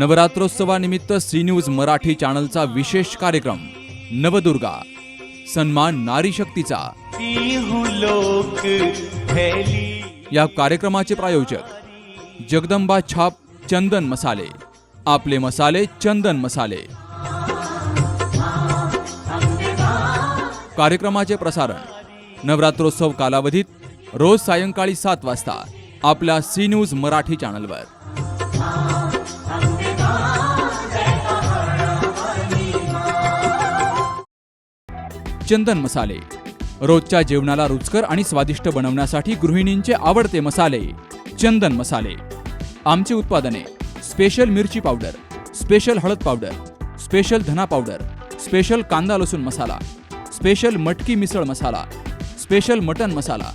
नवरात्रोत्सवानिमित्त C News Marathi चॅनलचा विशेष कार्यक्रम नवदुर्गा सन्मान नारी शक्तीचा। या कार्यक्रमाचे प्रायोजक जगदंबा छाप चंदन मसाले, आपले मसाले चंदन मसाले। कार्यक्रमाचे प्रसारण नवरात्रोत्सव कालावधीत रोज सायंकाळी 7 वाजता आपल्या सी न्यूज मराठी चॅनलवर। चंदन मसाले रोजच्या जेवणाला रुचकर आणि स्वादिष्ट बनवण्यासाठी गृहिणींचे आवडते मसाले चंदन मसाले। आमची उत्पादने स्पेशल मिरची पावडर, स्पेशल हळद पावडर, स्पेशल धना पावडर, स्पेशल कांदा लसूण मसाला, स्पेशल मटकी मिसळ मसाला, स्पेशल मटन मसाला,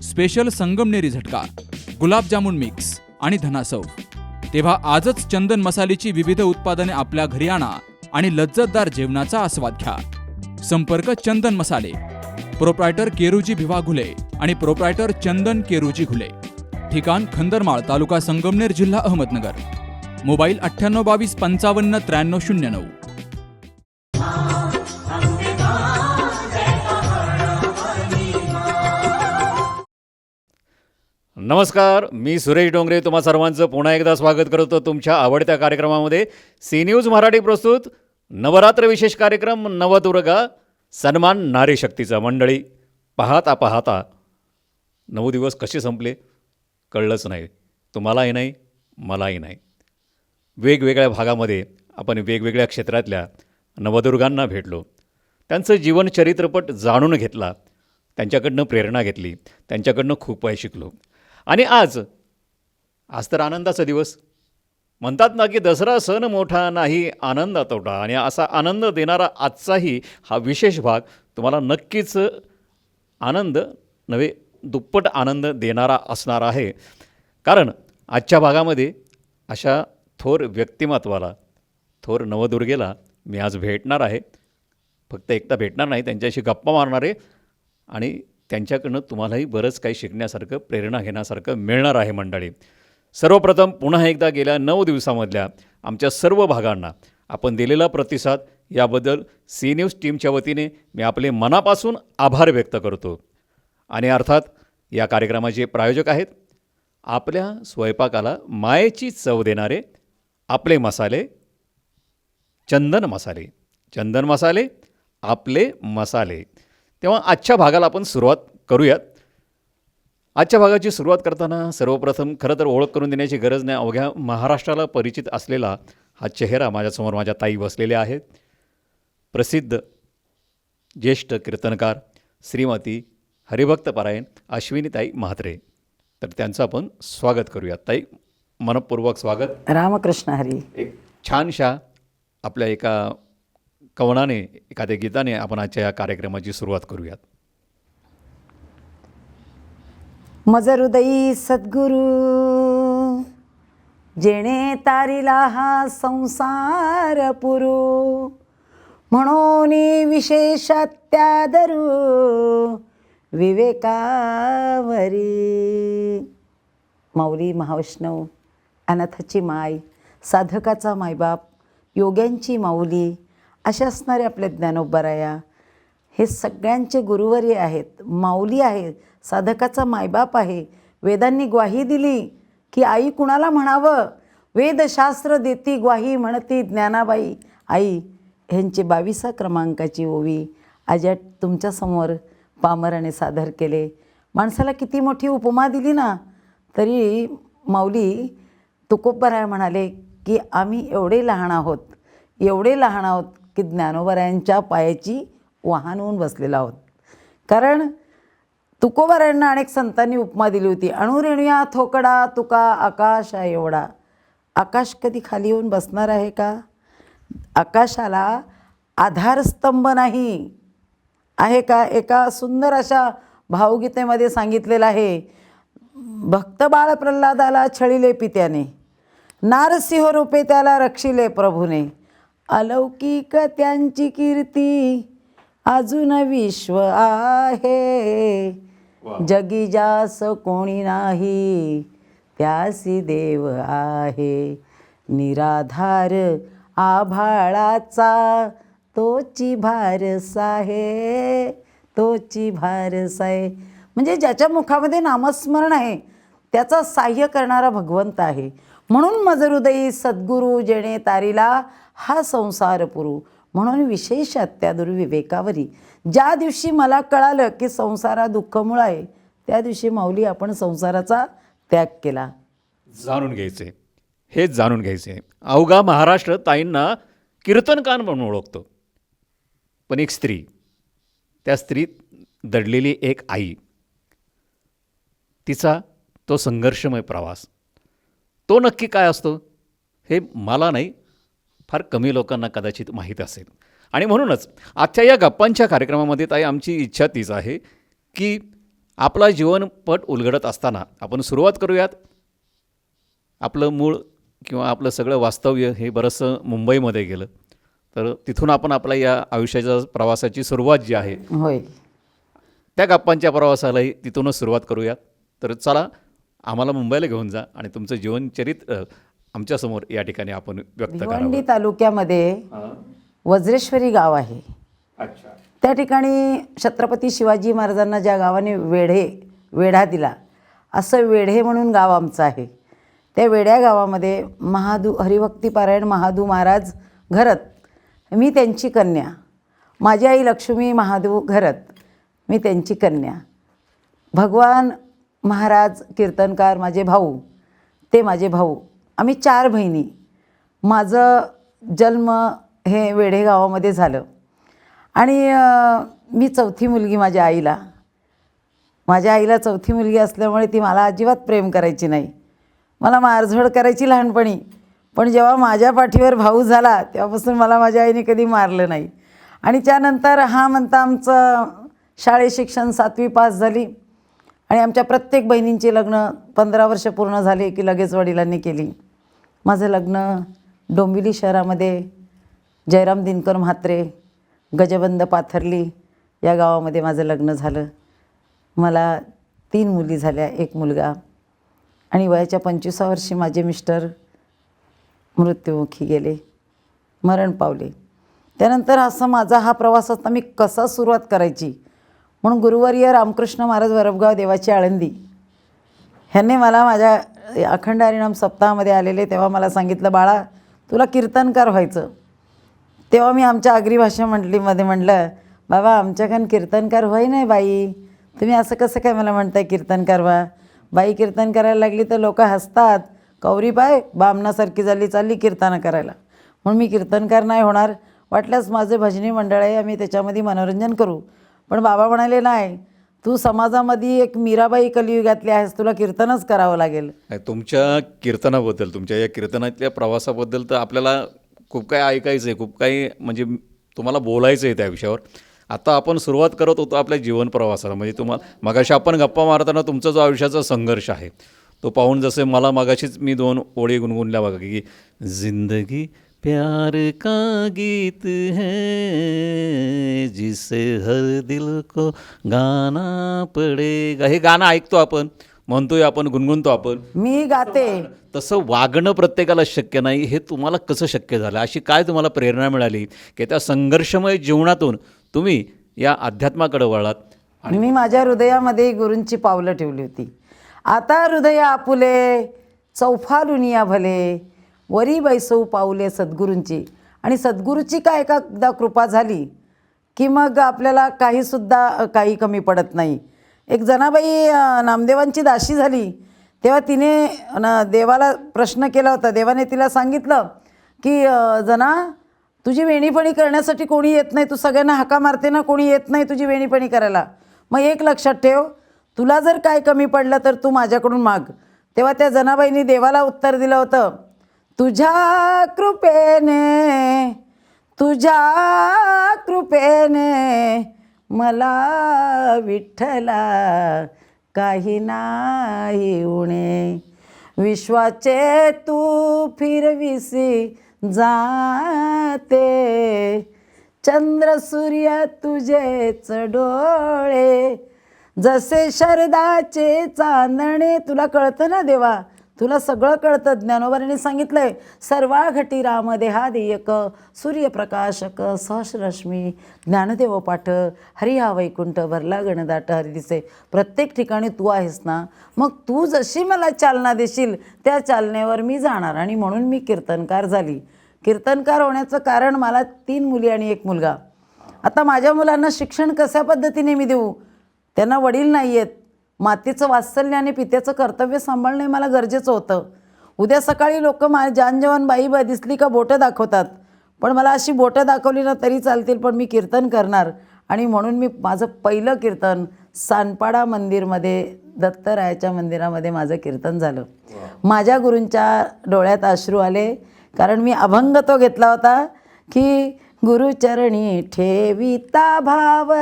स्पेशल संगमनेरी झटका, गुलाबजामुन मिक्स आणि धना सौ। तेव्हा आजच चंदन मसाल्याची विविध उत्पादने आपल्या घरी आणा आणि लज्जतदार जेवणाचा आस्वाद घ्या। संपर्क चंदन मसाले, प्रोप्रायटर केरूजी भिवा घुले आणि प्रोप्रायटर चंदन केरूजी घुले। ठिकाण खंदरमाळ, तालुका संगमनेर, जिल्हा अहमदनगर। मोबाईल 9822 55 93 09। नमस्कार, मी सुरेश डोंगरे तुम्हा सर्वांचं पुन्हा एकदा स्वागत करतो तुमच्या आवडत्या कार्यक्रमामध्ये। सी न्यूज मराठी प्रस्तुत नवरात्र विशेष कार्यक्रम नवदुर्गा सन्मान नारी शक्तीचा। मंडळी, पाहता पाहता 9 दिवस कसे संपले कळलंच नाही, तुम्हालाही नाही मलाही नाही। वेगवेगळ्या भागामध्ये आपण वेगवेगळ्या क्षेत्रातल्या नवदुर्गांना भेटलो, त्यांचं जीवनचरित्रपट जाणून घेतला, त्यांच्याकडनं प्रेरणा घेतली, त्यांच्याकडनं खूप काही शिकलो। आणि आज तर आनंदाचा दिवस म्हणतात ना, की दसरा सण मोठा नाही आनंदा तोटा, आणि असा आनंद देणारा आजचाही हा विशेष भाग तुम्हाला नक्कीच आनंद नव्हे दुप्पट आनंद देणारा असणार आहे। कारण आजच्या भागामध्ये अशा थोर व्यक्तिमत्वाला, थोर नवदुर्गेला मी आज भेटणार आहे। फक्त एकटा भेटणार नाही, त्यांच्याशी गप्पा मारणार आहे आणि त्यांच्याकडनं तुम्हालाही बरंच काही शिकण्यासारखं, प्रेरणा घेण्यासारखं मिळणार आहे। मंडळी, सर्वप्रथम पुन्हा एकदा गेल्या 9 दिवसामधल्या आमच्या सर्व भागांना आपण दिलेला प्रतिसाद याबद्दल सी न्यूज टीमच्या वतीने मी आपले मनापासून आभार व्यक्त करतो। आणि अर्थात या कार्यक्रमाचे प्रायोजक आहेत आपल्या स्वयंपाकाला मायेची चव देणारे आपले मसाले चंदन मसाले। चंदन मसाले, आपले मसाले। तेव्हा आजच्या भागाला आपण सुरुवात करूयात। आजच्या भागाची सुरुवात करताना सर्वप्रथम खरं तर ओळख करून देण्याची गरज नाही, अवघ्या महाराष्ट्राला परिचित असलेला हा चेहरा माझ्यासमोर माझ्या ताई बसलेल्या आहेत। प्रसिद्ध ज्येष्ठ कीर्तनकार श्रीमती हरिभक्तपरायण अश्विनीताई म्हात्रे, तर त्यांचं आपण स्वागत करूयात। ताई, मनपूर्वक स्वागत। रामकृष्ण हरी। एक छानशा आपल्या एका कवनाने, एखाद्या गीताने आपण आजच्या या कार्यक्रमाची सुरुवात करूयात। मज हृदयी सद्गुरु जेणे तारिला हा संसार पुरू, म्हणून विशेष त्यादरू विवेकावरी। माऊली महावैष्णव, अनाथाची माय, साधकाचा मायबाप, योग्यांची माऊली अशा असणारे आपले ज्ञानोबराया हे सगळ्यांचे गुरुवर्य आहेत, माऊली आहेत, साधकाचा मायबाप आहे। वेदांनी ग्वाही दिली की आई कुणाला म्हणावं, वेदशास्त्र देती ग्वाही म्हणती ज्ञानाबाई आई। ह्यांची 22 क्रमांकाची ओवी आज या तुमच्यासमोर पामराने सादर केले। माणसाला किती मोठी उपमा दिली ना, तरी माऊली तुकोबराय म्हणाले की आम्ही एवढे लहान आहोत, एवढे लहान आहोत की ज्ञानोबरायांच्या पायाची वाहन होऊन बसलेला आहोत। कारण तुकोबरायांना अनेक संतांनी उपमा दिली होती, अणुरेणुया थोकडा तुका आकाश आहे एवढा। आकाश कधी खाली येऊन बसणार आहे का? आकाशाला आधारस्तंभ नाही आहे का? एका सुंदर अशा भावगीतेमध्ये सांगितलेलं आहे, भक्त बाळ प्रल्हादाला छळिले पित्याने, नारसिंह रूपे त्याला रक्षिले प्रभूने, अलौकिक त्यांची कीर्ती अजून विश्व आहे, जगी जास कोणी नाही त्यासी देव आहे। निराधार आभाळाचा तोची भारसा आहे, तोची भारसा आहे. म्हणजे ज्याच्या मुखामध्ये नामस्मरण आहे त्याचा साह्य करणारा भगवंत आहे. म्हणून मज हृदयी सद्गुरू जेणे तारिला हा संसार पुरू. म्हणून विशेष अत्यादुर्विवेकावरी. ज्या दिवशी मला कळालं की संसारा दुःखमूळ आहे, त्या दिवशी माऊली आपण संसाराचा त्याग केला. जाणून घ्यायचे, हेच जाणून घ्यायचे. अवघा महाराष्ट्र ताईंना कीर्तनकार म्हणून ओळखतो, पण एक स्त्री, त्या स्त्रीत दडलेली एक आई, तिचा तो संघर्षमय प्रवास, तो नक्की काय असतो हे मला नाही, फार कमी लोकांना कदाचित माहीत असेल. आणि म्हणूनच आजच्या या गप्पांच्या कार्यक्रमामध्ये ताई आमची इच्छा तीच आहे की आपला जीवनपट उलगडत असताना आपण सुरुवात करूयात. आपलं मूळ किंवा आपलं सगळं वास्तव्य हे बरंचसं मुंबईमध्ये गेलं, तर तिथून आपण आपल्या या आयुष्याच्या प्रवासाची सुरुवात जी आहे होय, त्या गप्पांच्या प्रवासालाही तिथूनच सुरुवात करूयात. तर चला, आम्हाला मुंबईला घेऊन जा आणि तुमचं जीवनचरित्र आमच्यासमोर या ठिकाणी आपण व्यक्त भिवंडी करावं. तालुक्यामध्ये वज्रेश्वरी गाव आहे. अच्छा. त्या ठिकाणी छत्रपती शिवाजी महाराजांना ज्या गावाने वेढा दिला, असं वेढे म्हणून गाव आमचं आहे. त्या वेड्या गावामध्ये हरिभक्तीपारायण महादू महाराज घरत, मी त्यांची कन्या. माझी आई लक्ष्मी महादू घरत, मी त्यांची कन्या. भगवान महाराज कीर्तनकार माझे भाऊ, ते माझे भाऊ. आम्ही 4 बहिणी. माझं जन्म हे वेढे गावामध्ये झालं आणि मी चौथी मुलगी माझ्या आईला. माझ्या आईला चौथी मुलगी असल्यामुळे ती मला अजिबात प्रेम करायची नाही, मला मारझोड करायची लहानपणी. पण जेव्हा माझ्या पाठीवर भाऊ झाला तेव्हापासून मला माझ्या आईने कधी मारलं नाही. आणि त्यानंतर हा म्हणता आमचं शाळेत शिक्षण 7वी पास झाली आणि आमच्या प्रत्येक बहिणींची लग्न 15 वर्ष पूर्ण झाली की लगेच वडिलांनी केली. माझं लग्न डोंबिवली शहरामध्ये जयराम दिनकर म्हात्रे, गजबंद पाथर्ली या गावामध्ये माझं लग्न झालं. मला 3 मुली झाल्या, 1 मुलगा. आणि वयाच्या 25व्या वर्षी माझे मिस्टर मृत्युमुखी गेले, मरण पावले. त्यानंतर असं माझा हा प्रवास असता मी कसा सुरुवात करायची म्हणून गुरुवर्य रामकृष्ण महाराज वरबगाव देवाची आळंदी ह्यांनी मला माझ्या अखंड हरिनाम सप्ताहामध्ये आलेले तेव्हा मला सांगितलं, बाळा तुला कीर्तनकार व्हायचं. तेव्हा मी आमच्या आगरी भाषा मंडळीमध्ये म्हटलं, बाबा आमच्याकडून कीर्तनकार व्हाय नाही बाई, तुम्ही असं कसं काय मला म्हणताय कीर्तनकार व्हा. बाई कीर्तन करायला लागली तर लोक हसतात, कौरी बाय बामणासारखी झाली चालली कीर्तनं करायला. म्हणून मी कीर्तनकार नाही होणार, वाटल्यास माझे भजनी मंडळ आहे आम्ही त्याच्यामध्ये मनोरंजन करू. पण बाबा म्हणाले, नाही तू समाजामध्ये एक मीराबाई कलियुगातली आहेस, तुला कीर्तनच करावं लागेल. तुमच्या कीर्तनाबद्दल, तुमच्या या कीर्तनातल्या प्रवासाबद्दल तर आपल्याला खूप काही ऐकायचं आहे, खूप काही म्हणजे तुम्हाला बोलायचं आहे त्या विषयावर. आता आपण सुरुवात करत होतो आपल्या जीवन प्रवासाला. म्हणजे तुम्हाला मगाशी आपण गप्पा मारताना तुमचा जो आयुष्याचा संघर्ष आहे तो पाहून जसे मला मगाशीच मी 2 ओळी गुणगुणल्या बघा की जिंदगी प्यार का गीत है जिसे हर दिल को गाना पडेगा. हे गाणं ऐकतो आपण, म्हणतोय आपण, गुणगुणतो आपण, मी गाते. तसं वागणं प्रत्येकाला शक्य नाही. हे तुम्हाला कसं शक्य झालं? अशी काय तुम्हाला प्रेरणा मिळाली की त्या संघर्षमय जीवनातून तुम्ही या अध्यात्माकडे वळालात? मी माझ्या हृदयामध्ये गुरूंची पावलं ठेवली होती. आता हृदय आपुले चौफालुनिया भले, वरी बैसऊ पाऊले सद्गुरूंची. आणि सद्गुरूची काय एकदा कृपा झाली की मग आपल्याला काही कमी पडत नाही. एक जनाबाई नामदेवांची दासी झाली तेव्हा तिने देवाला प्रश्न केला होता. देवाने तिला सांगितलं की जना तुझी वेणीपणी करण्यासाठी कोणी येत नाही, तू सगळ्यांना हाका मारते ना, कोणी येत नाही तुझी वेणीपणी करायला. मग एक लक्षात ठेव, तुला जर काय कमी पडलं तर तू माझ्याकडून माग. तेव्हा त्या जनाबाईंनी देवाला उत्तर दिलं होतं, तुझ्या कृपेने मला विठ्ठला काही नाही उणे. विश्वाचे तू फिरविसी जाते, चंद्र सूर्य तुझेच डोळे, जसे शरदाचे चांदणे. तुला कळतं ना देवा, तुला सगळं कळतं. ज्ञानोबांनी सांगितलंय, सर्वा घटी रामदेहादेयक सूर्यप्रकाशक सहस्ररश्मी ज्ञानदेव पाठ हरी हा वैकुंठ भरला गणदाट हरी दिसे. प्रत्येक ठिकाणी तू आहेस ना, मग तू जशी मला चालना देशील त्या चालनेवर मी जाणार. आणि म्हणून मी कीर्तनकार झाली. कीर्तनकार होण्याचं कारण, मला 3 मुली आणि 1 मुलगा. आता माझ्या मुलांना शिक्षण कशा पद्धतीने मी देऊ? त्यांना वडील नाही आहेत. मातेचं वात्सल्य आणि पित्याचं कर्तव्य सांभाळणे मला गरजेचं होतं. उद्या सकाळी लोक जानजवान बाई दिसली का बोटं दाखवतात, पण मला अशी बोटं दाखवली ना तरी चालतील, पण मी कीर्तन करणार. आणि म्हणून मी माझं पहिलं कीर्तन सानपाडा मंदिरमध्ये, दत्तरायाच्या मंदिरामध्ये माझं कीर्तन झालं. माझ्या गुरूंच्या डोळ्यात अश्रू आले, कारण मी अभंग तो घेतला होता की गुरुचरणी ठेविता भाव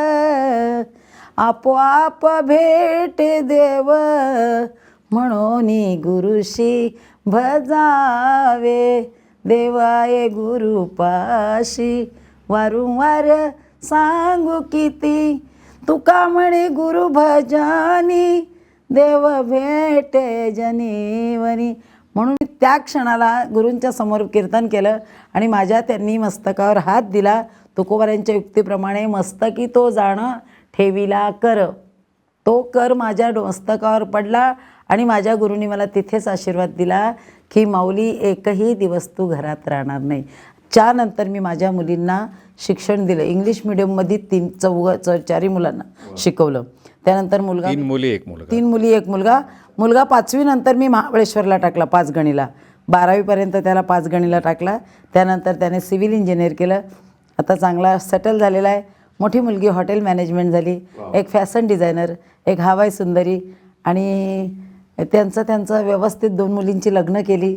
आपोआप भेटे देव, म्हणून गुरुशी भजावे देवाये गुरुपाशी वारंवार सांगू किती, तुका म्हणे गुरु भजनी देव भेटे जनीवनी. म्हणून मी त्या क्षणाला गुरूंच्या समोर कीर्तन केलं आणि माझ्या त्यांनी मस्तकावर हात दिला. तुकोबारांच्या युक्तीप्रमाणे मस्तकी तो जाणं ठेविला कर, तो कर माझ्या मस्तकावर पडला. आणि माझ्या गुरूंनी मला तिथेच आशीर्वाद दिला की माऊली, एकही दिवस तू घरात राहणार नाही. त्यानंतर मी माझ्या मुलींना शिक्षण दिलं. इंग्लिश मिडियममध्ये 4 मुलांना शिकवलं. त्यानंतर मुलगा 3 मुली 1 मुलगा. 3 मुली 1 मुलगा. मुलगा 5वी नंतर मी महाबळेश्वरला टाकला 5 गणीला. 12वीपर्यंत त्याला 5 गणीला टाकला. त्यानंतर त्याने सिव्हिल इंजिनियर केलं. आता चांगला सेटल झालेला आहे. मोठी मुलगी हॉटेल मॅनेजमेंट झाली. एक फॅशन डिझायनर, एक हवाई सुंदरी. आणि त्यांचं व्यवस्थित 2 मुलींची लग्न केली.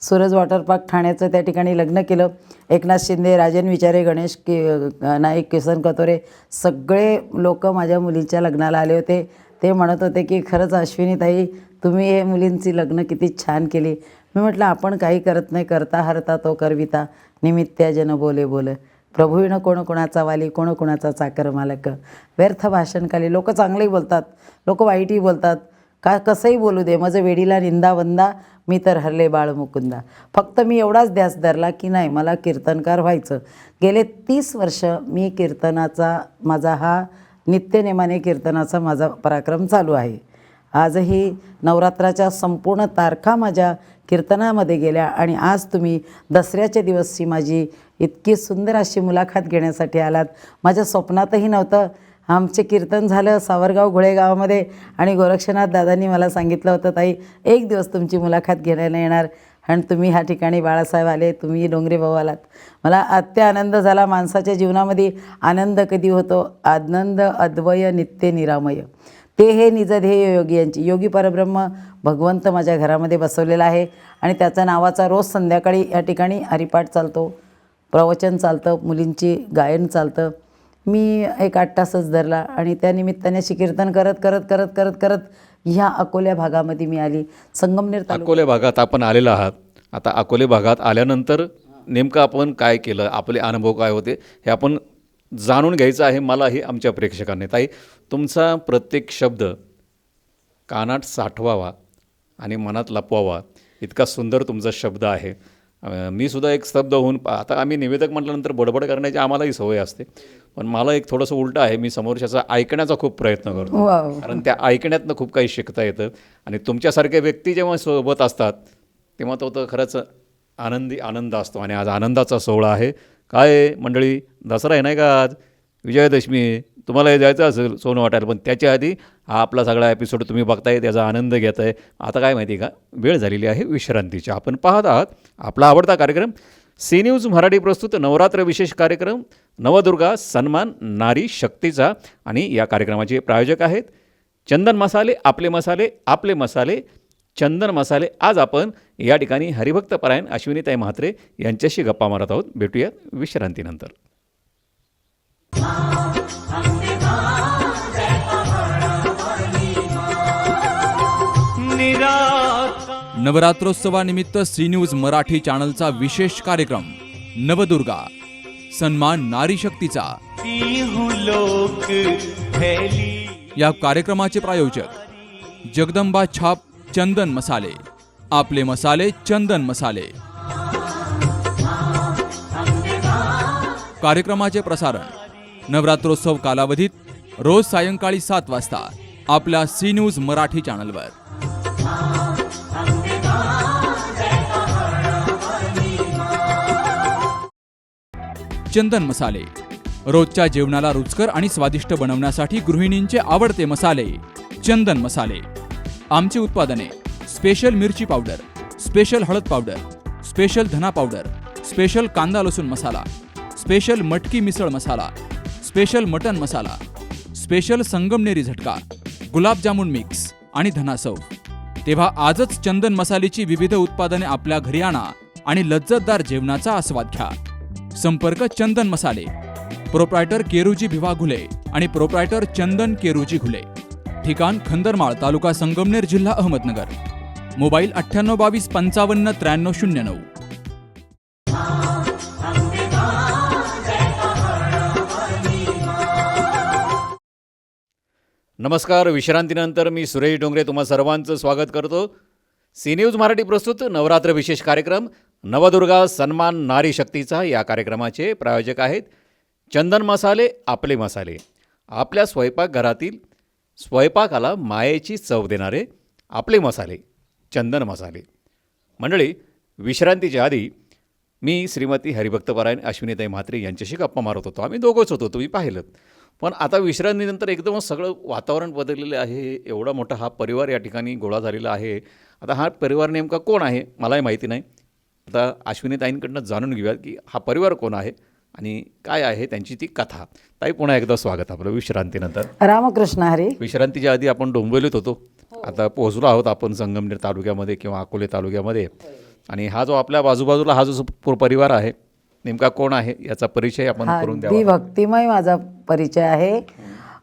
सूरज वॉटर पार्क ठाण्याचं त्या ठिकाणी लग्न केलं. एकनाथ शिंदे, राजन विचारे, गणेश नाईक, किसन कतोरे सगळे लोक माझ्या मुलीच्या लग्नाला आले होते. ते म्हणत होते की खरंच अश्विनीताई, तुम्ही हे मुलींची लग्न किती छान केली. मी म्हटलं, आपण काही करत नाही, करता हरता तो करविता, निमित्त्या जन बोले बोल, प्रभूविनं कोण कोणाचा वाली, कोण कोणाचा चाकर मालक. व्यर्थ भाषणकाली लोक चांगलेही बोलतात, लोक वाईटही बोलतात, का कसंही बोलू दे, माझं वेडीला निंदा वंदा, मी तर हरले बाळ मुकुंदा. फक्त मी एवढाच ध्यास धरला की नाही, मला कीर्तनकार व्हायचं. गेले 30 वर्ष मी कीर्तनाचा, माझा हा नित्यनेमाने कीर्तनाचा माझा पराक्रम चालू आहे. आजही नवरात्राच्या संपूर्ण तारखा माझ्या कीर्तनामध्ये गेल्या. आणि आज तुम्ही दसऱ्याच्या दिवसची माझी इतकी सुंदर अशी मुलाखत घेण्यासाठी आलात. माझ्या स्वप्नातही नव्हतं. आमचे कीर्तन झालं सावरगाव घोळेगावामध्ये आणि गोरक्षनाथ दादांनी मला सांगितलं होतं, ताई 1 दिवस तुमची मुलाखत घ्यायला येणार आणि तुम्ही ह्या ठिकाणी बाळासाहेब आले, तुम्ही डोंगरे भाऊ आलात. मला अत्य आनंद झाला. माणसाच्या जीवनामध्ये आनंद कधी होतो? आनंद अद्वय नित्य निरामय, ते हे निजध्येय योगी यांची. योगी परब्रह्म भगवंत माझ्या घरामध्ये बसवलेला आहे आणि त्याच्या नावाचा रोज संध्याकाळी या ठिकाणी हरिपाठ चालतो, प्रवचन चालतं, मुलींची गायन चालतं. मी एक 8 तासच धरला आणि त्या निमित्ताने अशी कीर्तन करत करत करत करत करत ह्या अकोल्या भागामध्ये मी आली. संगमनेर अकोले भागात आपण आलेला आहात. आता अकोले भागात आल्यानंतर नेमकं आपण काय केलं, आपले अनुभव काय होते, हे आपण जाणून घ्यायचं आहे मलाही, आमच्या प्रेक्षकांनी. ताई, तुमचा प्रत्येक शब्द कानात साठवावा आणि मनात लपवावा, इतका सुंदर तुमचा शब्द आहे. मी सुद्धा एक स्तब्ध होऊन, आता आम्ही निवेदक म्हटल्यानंतर बडबड करण्याची आम्हालाही सवय असते, पण मला एक थोडंसं उलटं आहे. मी समोरच्याचा ऐकण्याचा खूप प्रयत्न करतो, कारण त्या ऐकण्यातनं खूप काही शिकता येतं. आणि तुमच्यासारखे व्यक्ती जेव्हा सोबत असतात तेव्हा तो तर खरंच आनंद असतो. आणि आज आनंदाचा सोहळा आहे. काय मंडळी, दसरा आहे नाही का आज, विजयादशमी. तुम्हाला हे जायचं असेल सोनं वाटायला, पण त्याच्या आधी हा आपला सगळा एपिसोड तुम्ही बघताय, त्याचा आनंद घेत आहे. आता काय माहिती का, वेळ झालेली आहे विश्रांतीची. आपण पाहत आहात आपला आवडता कार्यक्रम सी न्यूज मराठी प्रस्तुत नवरात्र विशेष कार्यक्रम नवदुर्गा सन्मान नारी शक्तीचा. आणि या कार्यक्रमाचे प्रायोजक आहेत चंदन मसाले, आपले मसाले, आपले मसाले, चंदन मसाले. आज आपण या ठिकाणी हरिभक्त परायण अश्विनीताई म्हात्रे यांच्याशी गप्पा मारत आहोत. भेटूयात विश्रांतीनंतर. नवरात्रोत्सवानिमित्त सी न्यूज मराठी चॅनलचा विशेष कार्यक्रम नवदुर्गा सन्मान नारी शक्तीचा. या कार्यक्रमाचे प्रायोजक जगदंबा छाप, चंदन मसाले, आपले मसाले चंदन मसाले. कार्यक्रमाचे प्रसारण नवरात्रोत्सव कालावधीत रोज सायंकाळी 7 वाजता आपल्या सी न्यूज मराठी चॅनलवर. चंदन मसाले रोजच्या जेवणाला रुचकर आणि स्वादिष्ट बनवण्यासाठी गृहिणींचे आवडते मसाले. चंदन मसाले. आमची उत्पादने: स्पेशल मिरची पावडर, स्पेशल हळद पावडर, स्पेशल धना पावडर, स्पेशल कांदा लसूण मसाला, स्पेशल मटकी मिसळ मसाला, स्पेशल मटन मसाला, स्पेशल संगमनेरी झटका, गुलाबजामुन मिक्स आणि धनासव. तेव्हा आजच चंदन मसाल्याची विविध उत्पादने आपल्या घरी आणा आणि लज्जतदार जेवणाचा आस्वाद घ्या. संपर्क चंदन मसाले, प्रोप्रायटर केरूजी भिवा घुले आणि प्रोप्रायटर चंदन केरूजी घुले. ठिकाण खंदरमाळ, तालुका संगमनेर, जिल्हा अहमदनगर. मोबाईल 9822 55 93 09. नमस्कार. विश्रांतीनंतर मी सुरेश डोंगरे तुम्हा सर्वांचं स्वागत करतो. सी न्यूज मराठी प्रस्तुत नवरात्र विशेष कार्यक्रम नवदुर्गा सन्मान नारी शक्तीचा. या कार्यक्रमाचे प्रायोजक आहेत चंदन मसाले, आपले मसाले. आपल्या स्वयंपाकघरातील स्वयंपाकाला मायेची चव देणारे आपले मसाले, चंदन मसाले. मंडळी, विश्रांतीच्या आधी मी श्रीमती हरिभक्तपरायण अश्विनीताई म्हात्रे यांच्याशी गप्पा मारत होतो. आम्ही दोघंच होतो, तुम्ही पाहिलं. पण आता विश्रांतीनंतर एकदमच सगळं वातावरण बदललेलं आहे. एवढा मोठा हा परिवार या ठिकाणी गोळा झालेला आहे. आता हा परिवार नेमका कोण आहे मलाही माहिती नाही. आता अश्विनीताईंकडनं जाणून घेऊयात की हा परिवार कोण आहे आणि काय आहे त्यांची ती कथा. ताई, पुन्हा एकदा स्वागत आपलं विश्रांतीनंतर. रामकृष्ण हरी. विश्रांतीच्या आधी आपण डोंबिवलीत होतो. आता पोहोचलो आहोत आपण संगमनेर तालुक्यामध्ये किंवा अकोले तालुक्यामध्ये. आणि हा जो आपल्या बाजूबाजूला हा जो परिवार आहे नेमका कोण आहे याचा परिचय आपण करून द्यावा. अगदी भक्तिमय माझा परिचय आहे.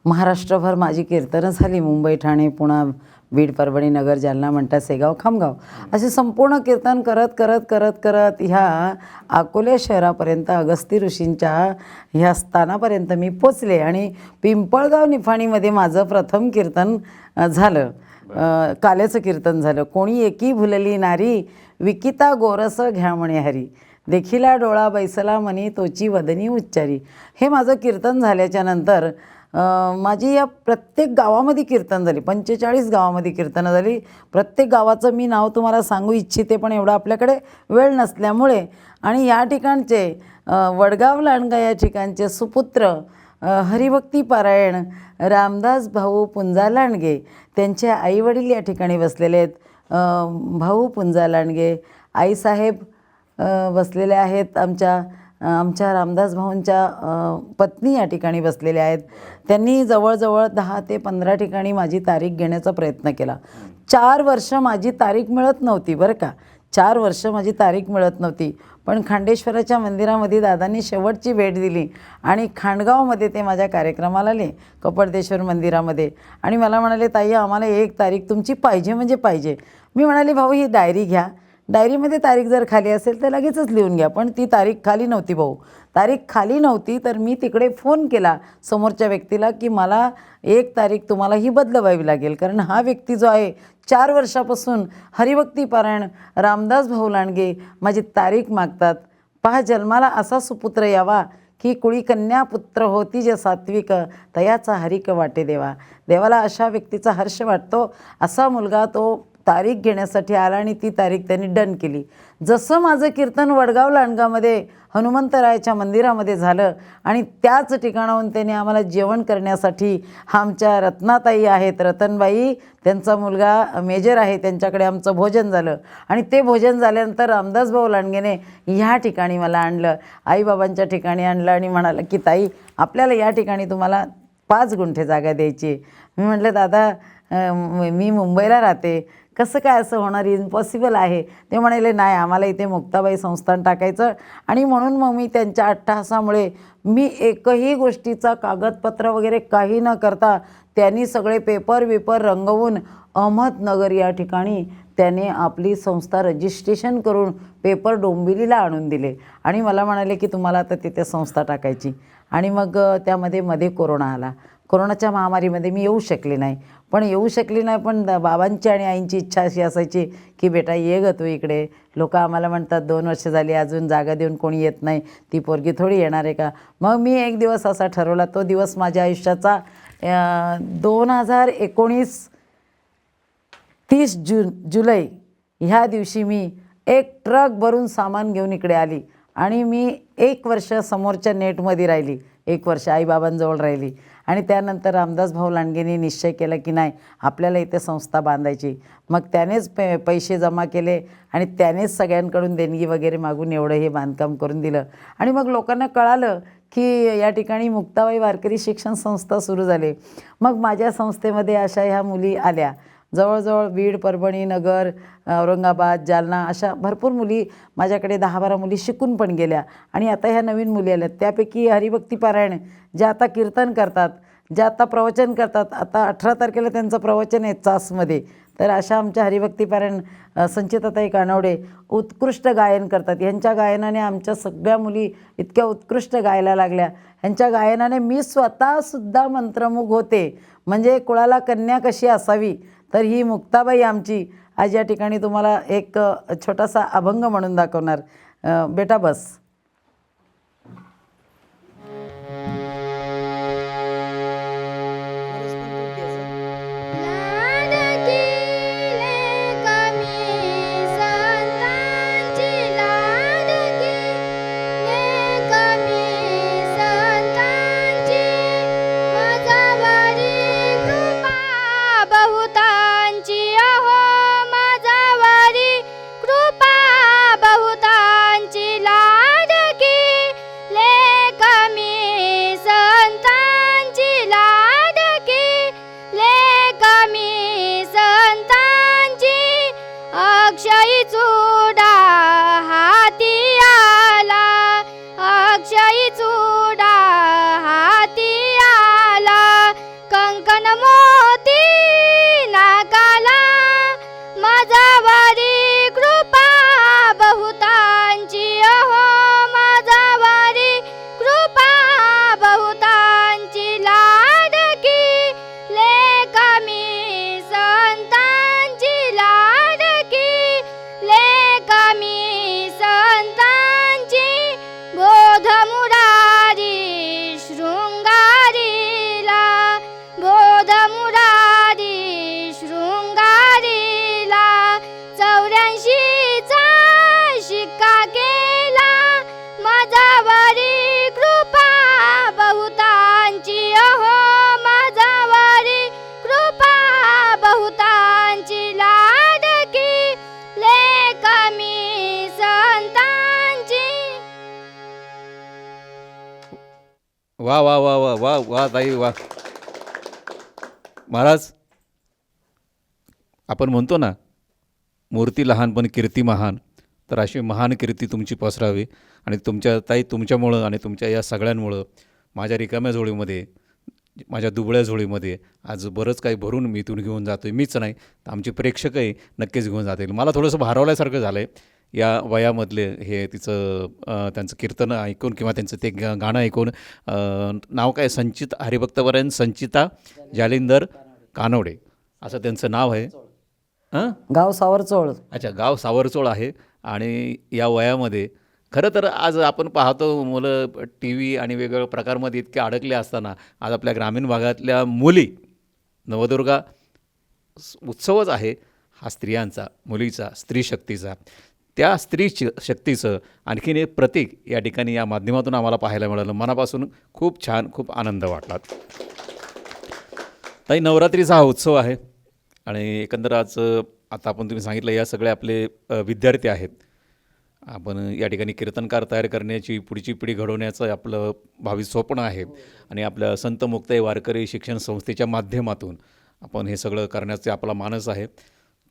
महाराष्ट्रभर माझी कीर्तनं झाली. मुंबई, ठाणे, पुणा, बीड, परभणी, नगर, जालना, मंठा, सेगाव, खामगाव असे संपूर्ण कीर्तन करत करत करत करत ह्या अकोले शहरापर्यंत अगस्ती ऋषींच्या ह्या स्थानापर्यंत मी पोचले. आणि पिंपळगाव निफाणीमध्ये माझं प्रथम कीर्तन झालं. काल्याचं कीर्तन झालं. कोणी एकी भुलली नारी, विकिता गोरस घ्या म्हणे हरी, देखिला डोळा बैसला मनी, तोची वदनी उच्चारी. हे माझं कीर्तन झाल्याच्या नंतर माझी या प्रत्येक गावामध्ये कीर्तन झाली. 45 गावामध्ये कीर्तनं झाली. प्रत्येक गावाचं मी नाव तुम्हाला सांगू इच्छिते, पण एवढा आपल्याकडे वेळ नसल्यामुळे. आणि या ठिकाणचे वडगाव लांडगा या ठिकाणचे सुपुत्र हरिभक्ती पारायण रामदास भाऊ पुंजा लांडगे, त्यांचे आईवडील या ठिकाणी बसलेले आहेत. भाऊ पुंजा लांडगे, आईसाहेब बसलेले आहेत. आमच्या रामदास भाऊंच्या पत्नी या ठिकाणी बसलेल्या आहेत. त्यांनी जवळजवळ 10 ते 15 ठिकाणी माझी तारीख घेण्याचा प्रयत्न केला. 4 वर्ष माझी तारीख मिळत नव्हती बरं का. 4 वर्ष माझी तारीख मिळत नव्हती. पण खांडेश्वराच्या मंदिरामध्ये दादांनी शेवटची भेट दिली आणि खांडगावमध्ये ते माझ्या कार्यक्रमाला आले, कपडदेश्वर मंदिरामध्ये. आणि मला म्हणाले, ताई आम्हाला 1 तारीख तुमची पाहिजे म्हणजे पाहिजे. मी म्हणाले, भाऊ ही डायरी घ्या, डायरीमध्ये तारीख जर खाली असेल तर लगेचच लिहून घ्या. पण ती तारीख खाली नव्हती भाऊ. तारीख खाली नव्हती. तर मी तिकडे फोन केला समोरच्या व्यक्तीला की मला 1 तारीख तुम्हाला ही बदलवावी लागेल, कारण हा व्यक्ती जो आहे 4 वर्षापासून हरिभक्ती पारायण रामदास भाऊ लांडगे माझी तारीख मागतात. पहा, जन्माला असा सुपुत्र यावा की कुळी कन्या पुत्र होती जे सात्विक, तयाचा हरिक वाटे देवा. देवाला अशा व्यक्तीचा हर्ष वाटतो. असा मुलगा तो तारीख घेण्यासाठी आला आणि ती तारीख त्यांनी डन केली. जसं माझं कीर्तन वडगाव लांडगामध्ये हनुमंतरायाच्या मंदिरामध्ये झालं आणि त्याच ठिकाणाहून त्यांनी आम्हाला जेवण करण्यासाठी आमच्या रत्नाताई आहेत, रतनबाई, त्यांचा मुलगा मेजर आहे, त्यांच्याकडे आमचं भोजन झालं. आणि ते भोजन झाल्यानंतर रामदास भाऊ लांडगेने ह्या ठिकाणी मला आणलं, आईबाबांच्या ठिकाणी आणलं आणि म्हणालं की ताई आपल्याला या ठिकाणी तुम्हाला 5 गुंठे जागा द्यायची. मी म्हटलं, दादा मी मुंबईला राहते, कसं काय असं होणार, इम्पॉसिबल आहे. ते म्हणाले, नाही आम्हाला इथे मुक्ताबाई संस्थान टाकायचं. आणि म्हणून मग मी त्यांच्या अट्टहासामुळे मी एकही गोष्टीचा कागदपत्र वगैरे काही न करता त्यांनी सगळे पेपर रंगवून अहमदनगर या ठिकाणी त्याने आपली संस्था रजिस्ट्रेशन करून पेपर डोंबिवलीला आणून दिले. आणि मला म्हणाले की तुम्हाला आता तिथे संस्था टाकायची. आणि मग त्यामध्ये कोरोना आला. कोरोनाच्या महामारीमध्ये मी येऊ शकले नाही, पण बाबांची आणि आईंची इच्छा अशी असायची की बेटा ये ग तू इकडे. लोक आम्हाला म्हणतात 2 वर्ष झाली अजून जागा देऊन कोणी येत नाही, ती पोरगी थोडी येणार आहे का. मग मी एक दिवस असा ठरवला, तो दिवस माझ्या आयुष्याचा 2019 30 जुलै ह्या दिवशी मी एक ट्रक भरून सामान घेऊन इकडे आली आणि मी 1 वर्ष समोरच्या नेटमध्ये राहिली, 1 वर्ष आईबाबांजवळ राहिली. आणि त्यानंतर रामदास भाऊ लांडगेंनी निश्चय केला की नाही आपल्याला इथे संस्था बांधायची. मग त्यानेच पैसे जमा केले आणि त्यानेच सगळ्यांकडून देणगी वगैरे मागून एवढं हे बांधकाम करून दिलं. आणि मग लोकांना कळालं की या ठिकाणी मुक्ताबाई वारकरी शिक्षण संस्था सुरू झाली. मग माझ्या संस्थेमध्ये अशा ह्या मुली आल्या, जवळजवळ बीड, परभणी, नगर, औरंगाबाद, जालना अशा भरपूर मुली माझ्याकडे 10-12 मुली शिकून पण गेल्या. आणि आता ह्या नवीन मुली आल्यात, त्यापैकी हरिभक्ती पारायण ज्या आता कीर्तन करतात, ज्या आता प्रवचन करतात. आता 18 तारखेला त्यांचं प्रवचन आहे चासमध्ये. तर अशा आमच्या हरिभक्ती पारायण संचिताताई कानवडे उत्कृष्ट गायन करतात. ह्यांच्या गायनाने आमच्या सगळ्या मुली इतक्या उत्कृष्ट गायला लागल्या. ह्यांच्या गायनाने मी स्वतःसुद्धा मंत्रमुग्ध होते. म्हणजे कुळाला कन्या कशी असावी, तर ही मुक्ताबाई आमची आज या ठिकाणी तुम्हाला एक छोटासा अभंग म्हणून दाखवणार. बेटा बस. वा वा वा वा वा वा ताई वा. महाराज, आपण म्हणतो ना मूर्ती लहान पण कीर्ती महान, तर अशी महान कीर्ती तुमची पसरावी. आणि तुमच्या ताई, तुमच्यामुळं आणि तुमच्या या सगळ्यांमुळं माझ्या रिकाम्या झोळीमध्ये, माझ्या दुबळ्या झोळीमध्ये आज बरंच काही भरून मी इथून घेऊन जातो आहे. मीच नाही तर आमचे प्रेक्षकही नक्कीच घेऊन जातील. मला थोडंसं भारावल्यासारखं झालं आहे या वयामधले हे त्यांचं कीर्तन ऐकून किंवा त्यांचं ते गाणं ऐकून. नाव काय? हरिभक्तपरायण संचिता जालिंदर कानवडे असं त्यांचं नाव आहे. गाव सावरचोळ. अच्छा, गाव सावरचोळ आहे. आणि या वयामध्ये खरं तर आज आपण पाहतो मुलं टी व्ही आणि वेगवेगळ्या प्रकारमध्ये इतके अडकले असताना आज आपल्या ग्रामीण भागातल्या मुली, नवदुर्गा उत्सवच आहे हा स्त्रियांचा, मुलीचा, स्त्री शक्तीचा. त्या स्त्री शक्तीचं आणखीन एक प्रतीक या ठिकाणी या माध्यमातून आम्हाला पाहायला मिळालं. मनापासून खूप छान, खूप आनंद वाटला. ताई, नवरात्रीचा हा उत्सव आहे आणि एकंदर आज आता तुम्ही सांगितलं या सगळे आपले विद्यार्थी आहेत. आपण या ठिकाणी कीर्तनकार तयार करण्याची, पुढची पिढी घडवण्याचं आपलं भावी स्वप्न आहे. आणि आपल्या संत मुक्ताई वारकरी शिक्षण संस्थेच्या माध्यमातून आपण हे सगळं करण्याचे आपला मानस आहे.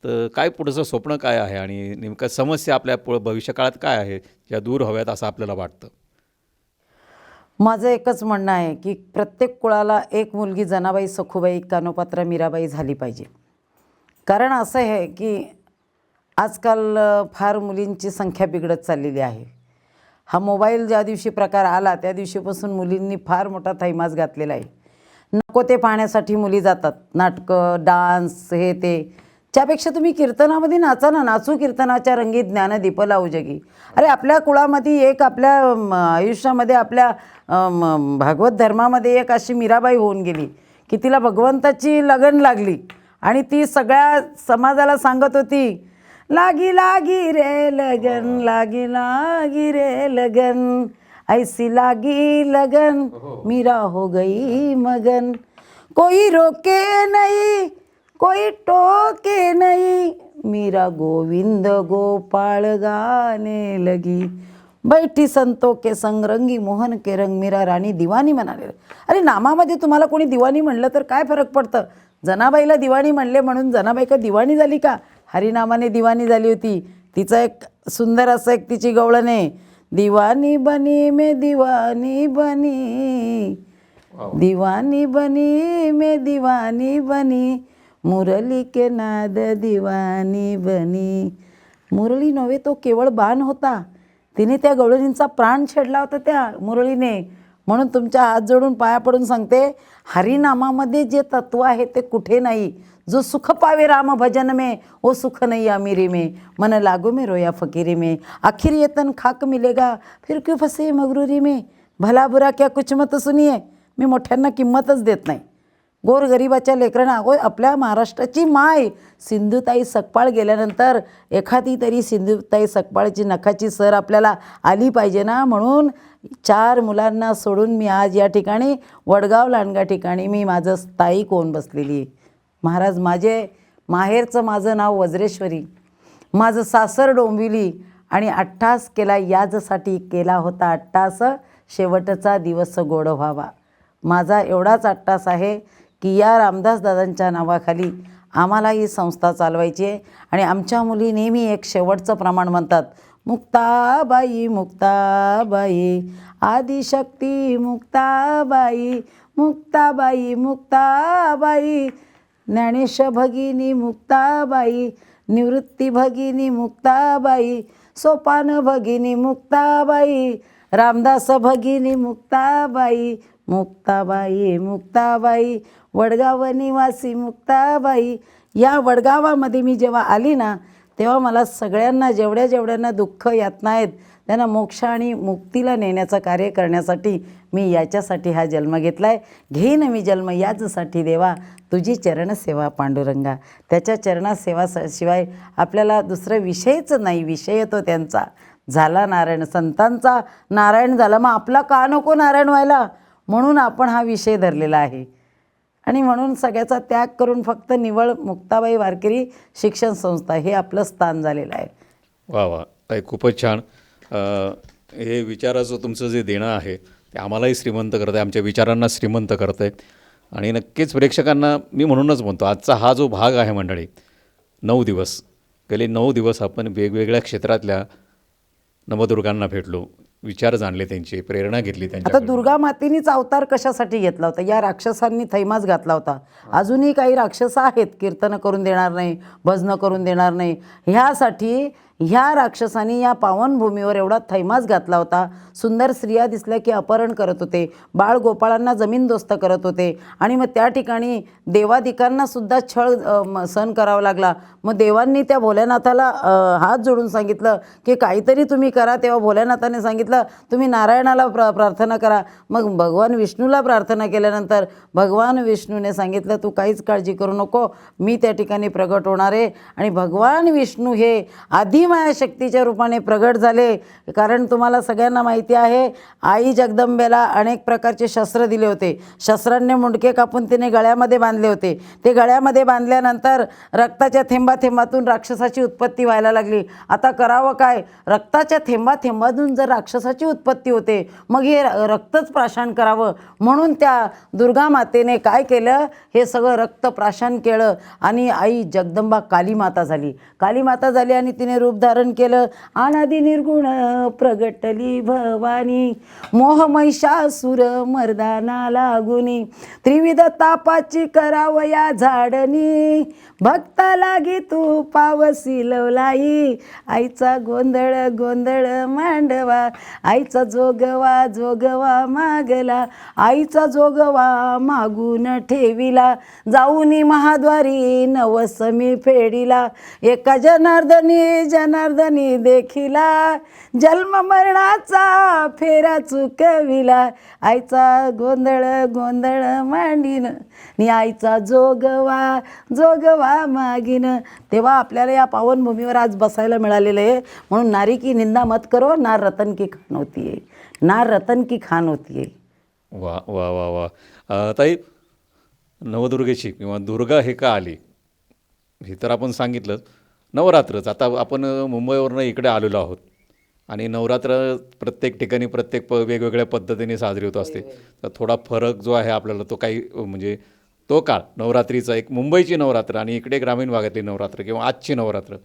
तर काय पुढचं स्वप्न काय आहे आणि नेमकं समस्या आपल्या भविष्यकाळात काय आहे ज्या दूर हव्यात असं आपल्याला वाटतं? माझं एकच म्हणणं आहे की प्रत्येक कुळाला एक मुलगी जनाबाई, सखूबाई, कानोपात्रा, मीराबाई झाली पाहिजे. कारण असं आहे की आजकाल फार मुलींची संख्या बिघडत चाललेली आहे. हा मोबाईल ज्या दिवशी प्रकार आला त्या दिवशीपासून मुलींनी फार मोठा थैमास घातलेला आहे. नको ते पाहण्यासाठी मुली जातात, नाटकं, डान्स, हे ते. त्यापेक्षा तुम्ही कीर्तनामध्ये नाचा ना, नाचू कीर्तनाच्या रंगी ज्ञानदीप लावू जगी. अरे आपल्या कुळामध्ये एक, आपल्या आयुष्यामध्ये, आपल्या भागवत धर्मामध्ये एक अशी मीराबाई होऊन गेली की तिला भगवंताची लगन लागली आणि ती सगळ्या समाजाला सांगत होती, लागी लागी रे लगन, लागी लागी रे लगन, ऐसी लागी लगन मीरा हो गई मगन, कोई रोके नहीं कोई टोके नहीं, मीरा गोविंद गोपाळ गाने लगी, बैठी संतों के संग रंगी मोहन के रंग, मीरा राणी दिवानी म्हणाले. अरे नामामध्ये तुम्हाला कोणी दिवाणी म्हणलं तर काय फरक पडतं? जनाबाईला दिवाणी म्हणले म्हणून जनाबाई का दिवाणी झाली का? हरिनामाने दिवाणी झाली होती. तिचं एक सुंदर असं एक तिची गवळण आहे, दिवानी बनी में दिवानी बनी, दिवानी बनी में दिवानी बनी, मुरली के नाद दिवानी बनी. मुरली नव्हे, तो केवळ बाण होता. तिने त्या गवळणींचा प्राण छेडला होता त्या मुरळीने. म्हणून तुमच्या हात जोडून पाया पडून सांगते, हरिनामामध्ये जे तत्व आहे ते कुठे नाही. जो सुख पावे राम भजन में, वो सुख नहीं अमीरी में, मन लागो में रोया फकीरी में, आखिर ये तन खाक मिलेगा फिर क्यों फसे मगरूरी में, भला बुरा क्या कुछ मत सुनिये. मी मोठ्यांना किंमतच देत नाही. गोरगरिबाच्या लेकरांना, अगो आपल्या महाराष्ट्राची माय सिंधुताई सकपाळ गेल्यानंतर एखादी तरी सिंधुताई सकपाळची नखाची सर आपल्याला आली पाहिजे ना. म्हणून 4 मुलांना सोडून मी आज या ठिकाणी वडगाव लांडगा ठिकाणी मी माझं स्थायिक होऊन बसलेली आहे. महाराज, माझे माहेरचं माझं नाव वज्रेश्वरी, माझं सासर डोंबिवली आणि अट्टास केला याजसाठी केला होता अट्टास, शेवटचा दिवस गोड व्हावा. माझा एवढाच अट्टास आहे की या रामदास दादांच्या नावाखाली आम्हाला ही संस्था चालवायची आहे. आणि आमच्या मुली नेहमी एक शेवटचं प्रमाण म्हणतात, मुक्ताबाई मुक्ताबाई आदिशक्ती मुक्ताबाई, मुक्ताबाई मुक्ताबाई ज्ञानेश भगिनी मुक्ताबाई, निवृत्ती भगिनी मुक्ताबाई, सोपान भगिनी मुक्ताबाई, रामदास भगिनी मुक्ताबाई, मुक्ताबाई मुक्ताबाई वडगाव निवासी मुक्ताबाई. या वडगावामध्ये मी जेव्हा आली ना, तेव्हा मला सगळ्यांना, जेवढ्यांना दुःख यातना आहेत त्यांना मोक्ष आणि मुक्तीला नेण्याचं कार्य करण्यासाठी मी याच्यासाठी हा जन्म घेतला आहे. घेईन मी जन्म याचसाठी देवा, तुझी चरणसेवा पांडुरंगा. त्याच्या चरणसेवा शिवाय आपल्याला दुसरं विषयच नाही. विषय तो त्यांचा झाला नारायण, संतांचा नारायण झाला, मग आपला का नको नारायण व्हायला? म्हणून आपण हा विषय धरलेला आहे. आणि म्हणून सगळ्याचा त्याग करून फक्त निवळ मुक्ताबाई वारकरी शिक्षण संस्था हे आपलं स्थान झालेलं आहे. वा वा, ताई खूपच छान. हे विचाराचं तुमचं जे देणं आहे ते आम्हालाही श्रीमंत करतं आहे, आमच्या विचारांना श्रीमंत करतं आहे. आणि नक्कीच प्रेक्षकांना मी म्हणूनच म्हणतो, आजचा हा जो भाग आहे मंडळी, 9 दिवस, गेले 9 दिवस आपण वेगवेगळ्या क्षेत्रातल्या नवदुर्गांना भेटलो, विचार जाणले, त्यांची प्रेरणा घेतली. आता दुर्गा मातेनीच अवतार कशासाठी घेतला होता? या राक्षसांनी थैमास घातला होता. अजूनही काही राक्षस आहेत, कीर्तन करून देणार नाही, भजन करून देणार नाही, ह्यासाठी ह्या राक्षसांनी या पावनभूमीवर एवढा थैमास घातला होता. सुंदर स्त्रिया दिसल्या की अपहरण करत होते, बाळ गोपाळांना जमीनदोस्त करत होते. आणि मग त्या ठिकाणी देवादिकांना सुद्धा छळ सहन करावा लागला. मग देवांनी त्या भोलेनाथाला हात जोडून सांगितलं की काहीतरी तुम्ही करा. तेव्हा भोलेनाथाने सांगितलं तुम्ही नारायणाला प्रार्थना करा. मग भगवान विष्णूला प्रार्थना केल्यानंतर भगवान विष्णूने सांगितलं तू काहीच काळजी करू नको, मी त्या ठिकाणी प्रगट होणार आहे. आणि भगवान विष्णू हे आदिमाया शक्तीच्या रूपाने प्रगट झाले. कारण तुम्हाला सगळ्यांना माहिती आहे, आई जगदंबेला अनेक प्रकारचे शस्त्र दिले होते. शस्त्रांनी मुंडके कापून तिने गळ्यामध्ये बांधले होते. ते गळ्यामध्ये बांधल्यानंतर रक्ताच्या थेंबाथेंबातून राक्षसाची उत्पत्ती व्हायला लागली. आता करावं काय? रक्ताच्या थेंबाथेंबातून जर राक्षसाची उत्पत्ती होते, मग हे रक्तच प्राशन करावं. म्हणून त्या दुर्गा मातेने काय केलं, हे सगळं रक्त प्राशन केलं आणि आई जगदंबा कालीमाता झाली. कालीमाता झाली आणि तिने रूप रूप धारण केलं. अनादि निर्गुण प्रगटली भवानी, मोह महिषासुर मर्दाना लागुनी, त्रिविध तापाची करावया झाडणी, भक्ता लागी तू पावसी लवलाई, आईचा गोंधळ गोंधळ मांडवा, आईचा जोगवा जोगवा मागला, आईचा जोगवा मागून ठेविला, जाऊनी महाद्वारी नवसमी फेडिला, एका जनार्दनी जनार्दनी देखिला, जन्म मरणाचा फेरा चुकविला, आईचा गोंधळ गोंधळ मांडीन नि आईचा जोगवा जोगवा मागीन. तेव्हा आपल्याला या पावनभूमीवर आज बसायला मिळालेलं आहे. म्हणून नारी की निंदा मत करो, नार रतन की खान होती है, नार रतन की खान होती है. वा वा वा वा. ताई, नवदुर्गेची किंवा दुर्गा हे का आली हे तर आपण सांगितलं. नवरात्रच आता आपण मुंबईवरनं इकडे आलेलो आहोत आणि नवरात्र प्रत्येक ठिकाणी प्रत्येक वेगवेगळ्या पद्धतीने साजरी होत असते. तर थोडा फरक जो आहे आपल्याला तो काही म्हणजे तो काळ नवरात्रीचा, एक मुंबईची नवरात्र आणि इकडे ग्रामीण भागातली नवरात्र किंवा आजची नवरात्र,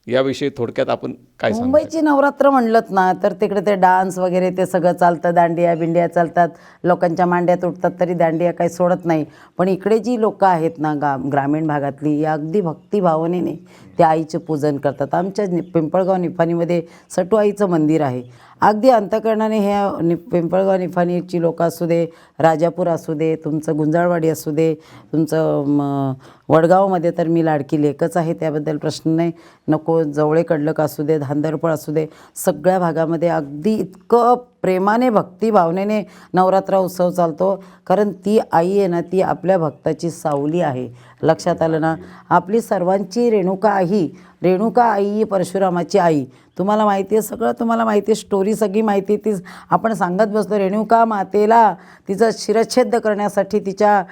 याविषयी थोडक्यात आपण काय सांगू? मुंबईची नवरात्र म्हणलंत ना तर तिकडे ते डान्स वगैरे ते सगळं चालतं, दांडिया बिंडिया चालतात, लोकांच्या मांड्या तुटतात तरी दांडिया काही सोडत नाही. पण इकडे जी लोकं आहेत ना ग्रामीण भागातली, या अगदी भक्तिभावनेने त्या आईचे पूजन करतात. आमच्या पिंपळगाव निफाणीमध्ये सटू आईचं मंदिर आहे. अगदी अंतःकरणाने ह्या पिंपळगाव निफाणीची लोकं असू दे, राजापूर असू दे, तुमचं गुंजाळवाडी असू दे, तुमचं वडगावमध्ये तर मी लाडकी लेकच आहे, त्याबद्दल प्रश्न नाही. नको जवळे कडलक असू दे, धांदरपळ असू दे, सगळ्या भागामध्ये अगदी इतकं प्रेमाने भक्तिभावनेने नवरात्र उत्सव चालतो. कारण ती आई आहे ना, ती आपल्या भक्ताची सावली आहे. लक्षात आलं ना? आपली सर्वांची रेणुका आई परशुरामाची आई. तुम्हाला माहिती आहे सगळं, तुम्हाला माहिती आहे स्टोरी सगळी माहिती आहे. तीच आपण सांगत बसतो. रेणुका मातेला तिचं शिरच्छेद करण्यासाठी तिच्या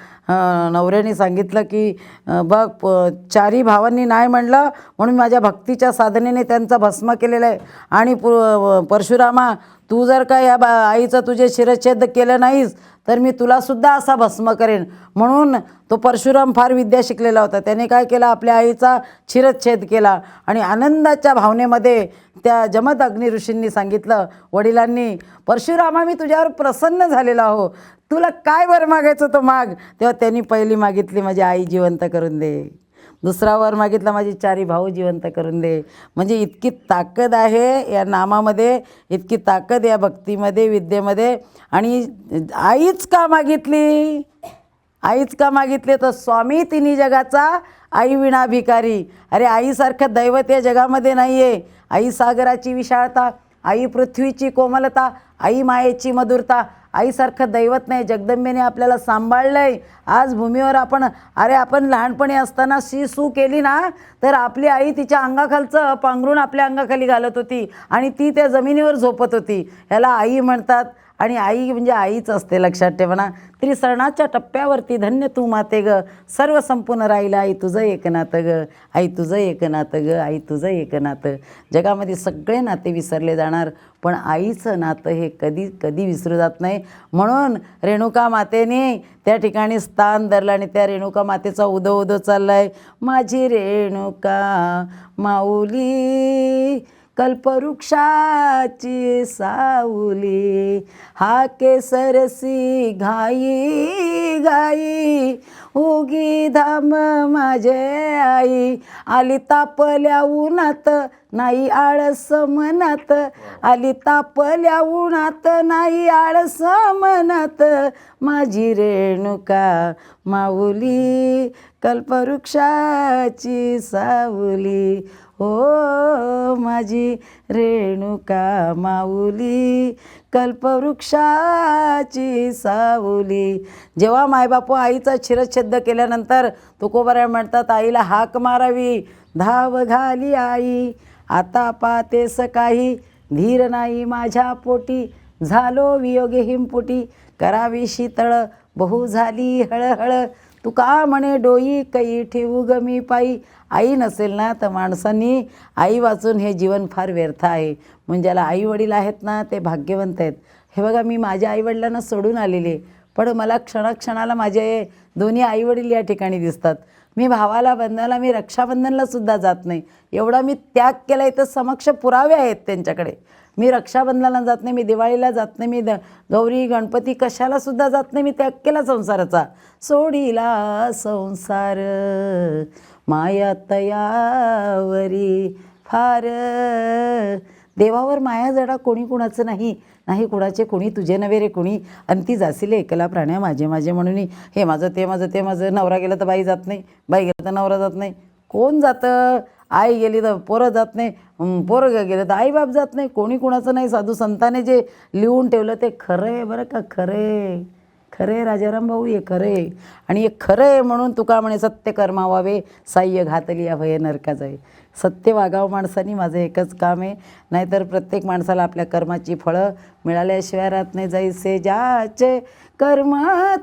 नवऱ्याने सांगितलं की बघ, चारी भावांनी नाही म्हणलं म्हणून माझ्या भक्तीच्या साधनेने त्यांचा भस्म केलेला आहे. आणि परशुरामा, तू जर का या आईचं तुझे शिरच्छेद केलं नाहीस तर मी तुलासुद्धा असा भस्म करेन. म्हणून तो परशुराम फार विद्या शिकलेला होता. त्याने काय केलं, आपल्या आईचा शिरच्छेद केला. आणि आनंदाच्या भावनेमध्ये त्या जमद अग्नी ऋषींनी सांगितलं, वडिलांनी, परशुरामा मी तुझ्यावर प्रसन्न झालेला हो, तुला काय वर मागायचं तो माग. तेव्हा त्यांनी पहिली मागितली, माझी आई जिवंत करून दे. दुसरा वर मागितला, माझी चारी भाऊ जिवंत करून दे. म्हणजे इतकी ताकद आहे या नामामध्ये, इतकी ताकद या भक्तीमध्ये, विद्येमध्ये. आणि आईच का मागितली, आईच का मागितली तर स्वामी तिन्ही जगाचा आई विना भिकारी. अरे आईसारखं दैवत या जगामध्ये नाही आहे. आई सागराची विशाळता, आई पृथ्वीची कोमलता, आई मायेची मधुरता, आईसारखं दैवत नाही. जगदंबेने आपल्याला सांभाळलं आहे. आज भूमीवर आपण लहानपणी असताना सू केली ना तर आपली आई तिच्या अंगाखालचं पांघरून आपल्या अंगाखाली घालत होती आणि ती त्या जमिनीवर झोपत होती. ह्याला आई म्हणतात. आणि आई म्हणजे आईच असते, लक्षात ठेवा ना. त्रिसरणाच्या टप्प्यावरती धन्य तू माते ग, सर्व संपूर्ण राहिलं आई तुझं एक नातं ग, आई तुझं एक नातं ग, आई तुझं एक नातं. जगामध्ये सगळे नाते विसरले जाणार पण आईचं नातं हे कधी कधी विसरू जात नाही. म्हणून रेणुका मातेने त्या ठिकाणी स्थान धरलं आणि त्या रेणुका मातेचा उदो उदो चालला आहे. माझी रेणुका माऊली कल्पवृक्षाची सावली, हा केसरसी घाई घाई, उगी धाम माझे आई. आली तापल्या उन्हात नाही आळस मनात, आली तापल्या उन्हात नाही आळस मनात, माझी रेणुका माऊली कल्पवृक्षाची सावली. हो माझी रेणुका माऊली कल्पवृक्षाची सावली. जेव्हा मायबापू आईचा शिरच्छेद केल्यानंतर तुकोबाराय म्हणतात, आईला हाक मारावी, धाव घाली आई, आता पातेस काही, धीर नाही माझ्या पोटी, झालो वियोगे हिमपुटी, करावी शीतळ बहु झाली हळहळ, तू का म्हणे डोई कै ठेवू ग मी पायी. आई नसेल ना तर माणसांनी आई वाचून हे जीवन फार व्यर्थ आहे. म्हणजे ज्याला आईवडील आहेत ना ते भाग्यवंत आहेत. हे बघा, मी माझ्या आईवडिलांना सोडून आलेले पण मला क्षणाक्षणाला माझे दोन्ही आईवडील या ठिकाणी दिसतात. मी भावाला बंधनाला, मी रक्षाबंधनला सुद्धा जात नाही. एवढा मी त्याग केला. इथं समक्ष पुरावे आहेत त्यांच्याकडे. मी रक्षाबंधनाला जात नाही, मी दिवाळीला जात नाही, मी गौरी गणपती कशाला सुद्धा जात नाही. मी त्याग केला संसाराचा. सोडीला संसार माया तयावरी फार. देवावर माया जडा कोणी कुणाचं नाही, नाही कुणाचे कोणी तुझे नव्हे रे कोणी. अंती जासिले एकला प्राण्या माझे माझे म्हणून. हे माझं ते माझं ते माझं. नवरा गेला तर बाई जात नाही, बाई गेलं तर नवरा जात नाही. कोण जातं? आई गेली तर पोरं जात नाही, पोरं गेलं तर आईबाप जात नाही. कोणी कुणाचं नाही. साधू संतांनी जे लिहून ठेवलं ते खरं आहे बरं का. खरं आहे, खरं आहे राजाराम भाऊ, हे खरं आहे. आणि हे खरं आहे म्हणून तुका म्हणे सत्य कर्मा व्हावे, साह्य घातली अभय नरका जावे. सत्य वागावं माणसानी, माझं एकच काम आहे. नाहीतर प्रत्येक माणसाला आपल्या कर्माची फळं मिळाल्याशिवाय राहत नाही. जैसे ज्याचे कर्म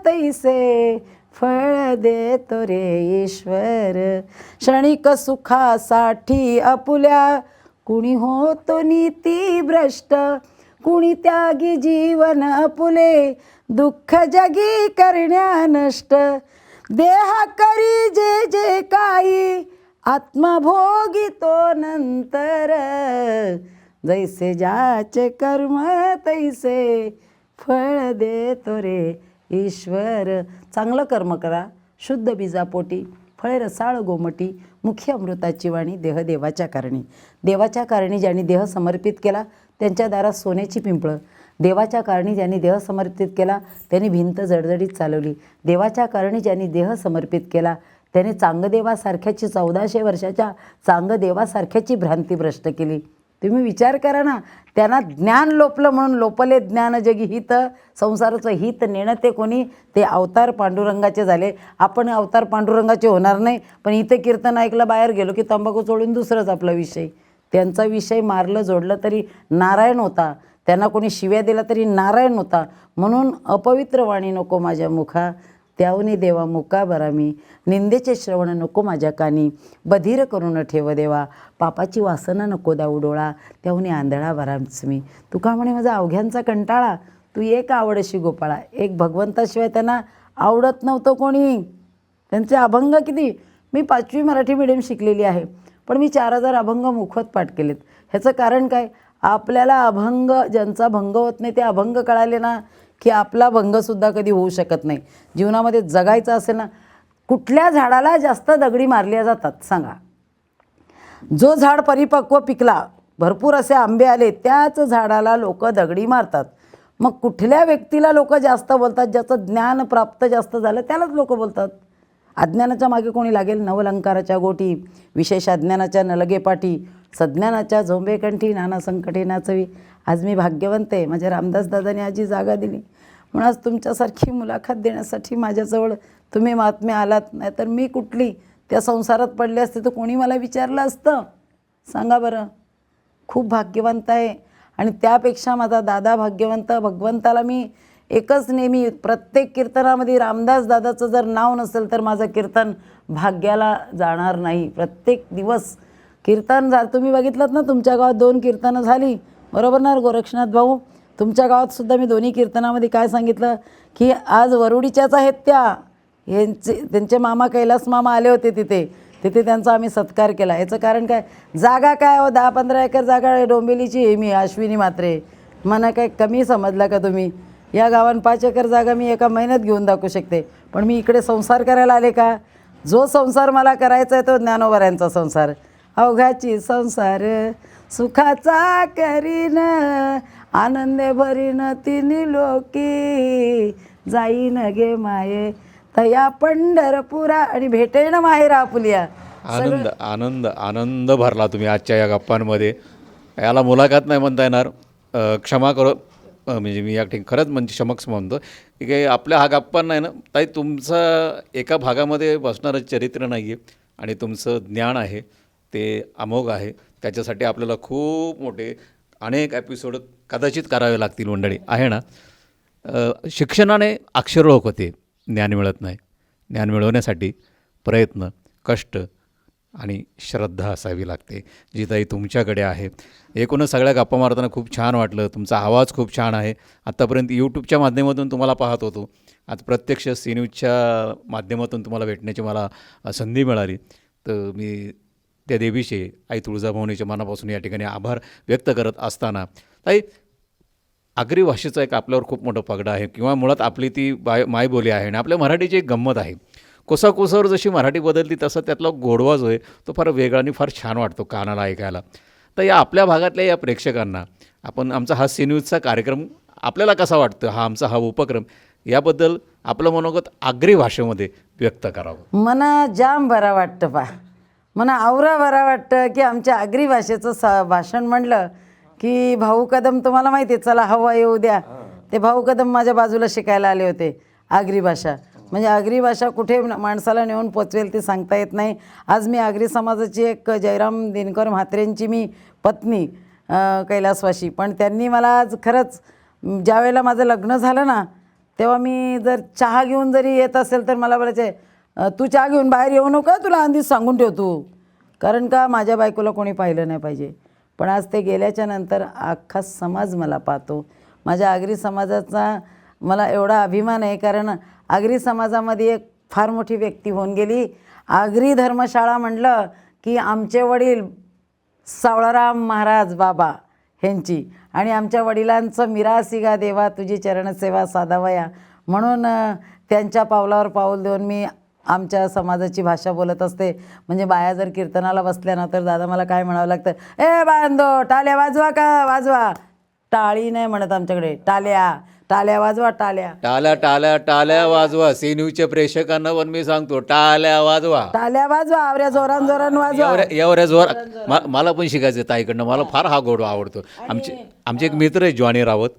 तैसे फळ देतो रे ईश्वर. क्षणिक सुखासाठी आपुल्या कुणी होतो नीती भ्रष्ट. कुणी त्यागी जीवन आपुले दुःख जगी करण्या नष्ट. देहा करी जे जे काही आत्मा भोगितो नंतर. जैसे ज्याचे कर्म तैसे फळ देतो रे ईश्वर. चांगलं कर्म करा, शुद्ध बीजापोटी, फळे रसाळ गोमटी. मुख्य अमृताची वाणी, देह देवाच्या कारणी. देवाच्या कारणी ज्यांनी देह समर्पित केला त्यांच्या दारात सोन्याची पिंपळं. देवाच्या कारणी ज्यांनी देह समर्पित केला त्यांनी भिंत जडजडीत चालवली. देवाच्या कारणी ज्यांनी देह समर्पित केला त्याने चांगदेवासारख्याची 1400 वर्षाच्या चांगदेवासारख्याची भ्रांती भ्रष्ट केली. तुम्ही विचार करा ना. त्यांना ज्ञान लोपलं म्हणून लोपले ज्ञान जगी हित. संसाराचं हित नेणं ते कोणी? ते अवतार पांडुरंगाचे झाले. आपण अवतार पांडुरंगाचे होणार नाही. पण इथे कीर्तन ऐकलं, बाहेर गेलो की तंबाखू सोडून दुसरंच आपला विषय. त्यांचा विषय मारलं जोडलं तरी नारायण होता. त्यांना कोणी शिव्या दिला तरी नारायण होता. म्हणून अपवित्र वाणी नको माझ्या मुखा, त्याहुनी देवा मुका बरा मी. निंदेचे श्रवण नको माझ्या कानी, बधीर करून ठेव देवा. पापाची वासना नको दाऊ डोळा, त्याहुनी आंधळा बराच मी. तुका म्हणे माझा अवघ्यांचा कंटाळा, तू एक आवडशी गोपाळा. एक भगवंताशिवाय त्यांना आवडत नव्हतं कोणी. त्यांचे अभंग किती. मी 5वी मराठी मीडियम शिकलेली आहे, पण मी 4000 अभंग मुखवत पाठ केलेत. ह्याचं कारण काय? आपल्याला अभंग ज्यांचा भंग होत नाही ते अभंग कळाले ना की आपला भंगसुद्धा कधी होऊ शकत नाही. जीवनामध्ये जगायचं असेल ना, कुठल्या झाडाला जास्त दगडी मारल्या जातात सांगा? जो झाड परिपक्व पिकला, भरपूर असे आंबे आले, त्याच झाडाला लोक दगडी मारतात. मग कुठल्या व्यक्तीला लोक जास्त बोलतात? ज्याचं ज्ञान प्राप्त जास्त झालं त्यालाच लोक बोलतात. अज्ञानाच्या मागे कोणी लागेल? नवलंकाराच्या गोटी, विशेष अज्ञानाच्या नलगे पाठी, सज्ञानाच्या झोंबेकंठी, नाना संकटे नाचवी. आज मी भाग्यवंत आहे, माझ्या रामदास दादाने आजी जागा दिली म्हणून आज तुमच्यासारखी मुलाखत देण्यासाठी माझ्याजवळ तुम्ही महात्मे आलात. नाही तर मी कुठली त्या संसारात पडले असते तर कोणी मला विचारलं असतं? सांगा बरं. खूप भाग्यवंत आहे. आणि त्यापेक्षा माझा दादा भाग्यवंत. भगवंताला मी एकच नेहमी प्रत्येक कीर्तनामध्ये रामदास दादाचं जर नाव नसेल तर माझं कीर्तन भाग्याला जाणार नाही. प्रत्येक दिवस कीर्तन तुम्ही बघितलं ना, तुमच्या गावात 2 कीर्तनं झाली बरोबर ना गोरक्षनाथ भाऊ? तुमच्या गावात सुद्धा मी 2 कीर्तनामध्ये काय सांगितलं की आज वरुडीच्याच आहेत त्यांचे मामा कैलास मामा आले होते तिथे त्यांचा आम्ही सत्कार केला. याचं कारण काय? जागा काय हो, 10-15 एकर जागा आहे डोंबिवलीची आहे. मी अश्विनी म्हात्रे, मला काय कमी समजला का तुम्ही? या गावात 5 एकर जागा मी एका महिन्यात घेऊन दाखवू शकते. पण मी इकडे संसार करायला आले का? जो संसार मला करायचा आहे तो ज्ञानोबऱ्यांचा संसार. अवघाची संसार सुखाचा करीन, आनंदे भरीन तिन्ही लोकी. जाईन गे माये तया पंढरपुरा, आणि भेटेन माहेर आपुलिया. आनंद आनंद आनंद भरला तुम्ही आजच्या या गप्पांमध्ये. याला मुलाखत नाही म्हणता येणार, क्षमा करो. म्हणजे मी या ठिकाणी खरंच म्हणजे समक्ष म्हणतो की काही आपल्या हा गप्पा नाही ना ताई, तुमचं एका भागामध्ये बसणारं चरित्र नाही आहे आणि तुमचं ज्ञान आहे ते अमोघ आहे. त्याच्यासाठी आपल्याला खूप मोठे अनेक एपिसोड कदाचित करावे लागतील मंडळी, आहे ना. शिक्षणाने अक्षरोळक होते, ज्ञान मिळत नाही. ज्ञान मिळवण्यासाठी प्रयत्न, कष्ट आणि श्रद्धा असावी लागते, जी ताई तुमच्याकडे आहे. एकूणच सगळ्या गप्पा मारताना खूप छान वाटलं. तुमचा आवाज खूप छान आहे. आत्तापर्यंत यूट्यूबच्या माध्यमातून तुम्हाला पाहत होतो. आज प्रत्यक्ष सी न्यूजच्या माध्यमातून तुम्हाला भेटण्याची मला संधी मिळाली, तर मी त्या देवीचे आई तुळजाभवानीच्या मनापासून या ठिकाणी आभार व्यक्त करत असताना, ताई, आगरी भाषेचा एक आपल्यावर खूप मोठं पगडा आहे किंवा मुळात आपली ती मायबोली आहे आणि आपल्या मराठीची एक गंमत आहे. कोसाकोसावर जशी मराठी बदलती तसा त्यातला गोडवा जो आहे तो फार वेगळा आणि फार छान वाटतो कानाला ऐकायला. तर या आपल्या भागातल्या या प्रेक्षकांना आपण आमचा हा सी न्यूजचा कार्यक्रम आपल्याला कसा वाटतं, हा उपक्रम, याबद्दल आपलं मनोगत आगरी भाषेमध्ये व्यक्त करावं. मना जाम बरं वाटतं पा, मना आवरा बरं वाटतं की आमच्या आगरी भाषेचं भाषण म्हणलं की भाऊ कदम, तुम्हाला माहिती आहे, चला हवा येऊ द्या, ते भाऊ कदम माझ्या बाजूला शिकायला आले होते आगरी भाषा. म्हणजे आगरी भाषा कुठे माणसाला नेऊन पोचवेल ती सांगता येत नाही. आज मी आगरी समाजाची एक जयराम दिनकर म्हात्रेंची मी पत्नी, कैलासवासी, पण त्यांनी मला आज खरंच ज्यावेळेला माझं लग्न झालं ना, तेव्हा मी जर चहा घेऊन जरी येत असेल तर मला बोलायचे, तू चहा घेऊन बाहेर येऊ नका, तुला आधीच सांगून ठेव तू, कारण का माझ्या बायकोला कोणी पाहिलं नाही पाहिजे. पण आज ते गेल्याच्या नंतर अख्खा समाज मला पाहतो. माझ्या आगरी समाजाचा मला एवढा अभिमान आहे, कारण आगरी समाजामध्ये एक फार मोठी व्यक्ती होऊन गेली. आगरी धर्मशाळा म्हटलं की आमचे वडील सावळाराम महाराज बाबा ह्यांची आणि आमच्या वडिलांचं मिरासिगा देवा तुझी चरणसेवा साधावया म्हणून त्यांच्या पावलावर पाऊल देऊन मी आमच्या समाजाची भाषा बोलत असते. म्हणजे बाया जर कीर्तनाला बसल्या ना तर दादा मला काय म्हणावं लागतं, ए बांधो टाल्या वाजवा का वाजवा, टाळी नाही म्हणत आमच्याकडे, टाल्या टाल्या वाजवा, टाल्या टाल्या टाल्या टाल्या वाजवा. सी न्यूजच्या प्रेक्षकांना पण मी सांगतो, टाल्या वाजवा, टाल्या वाजवा, आवऱ्या जोरान जोरान वाजवा. एवढ्या जोर मला पण शिकायचं ताईकडनं, मला फार हा गोड आवडतो. आमचे एक मित्र आहे जॉनी रावत,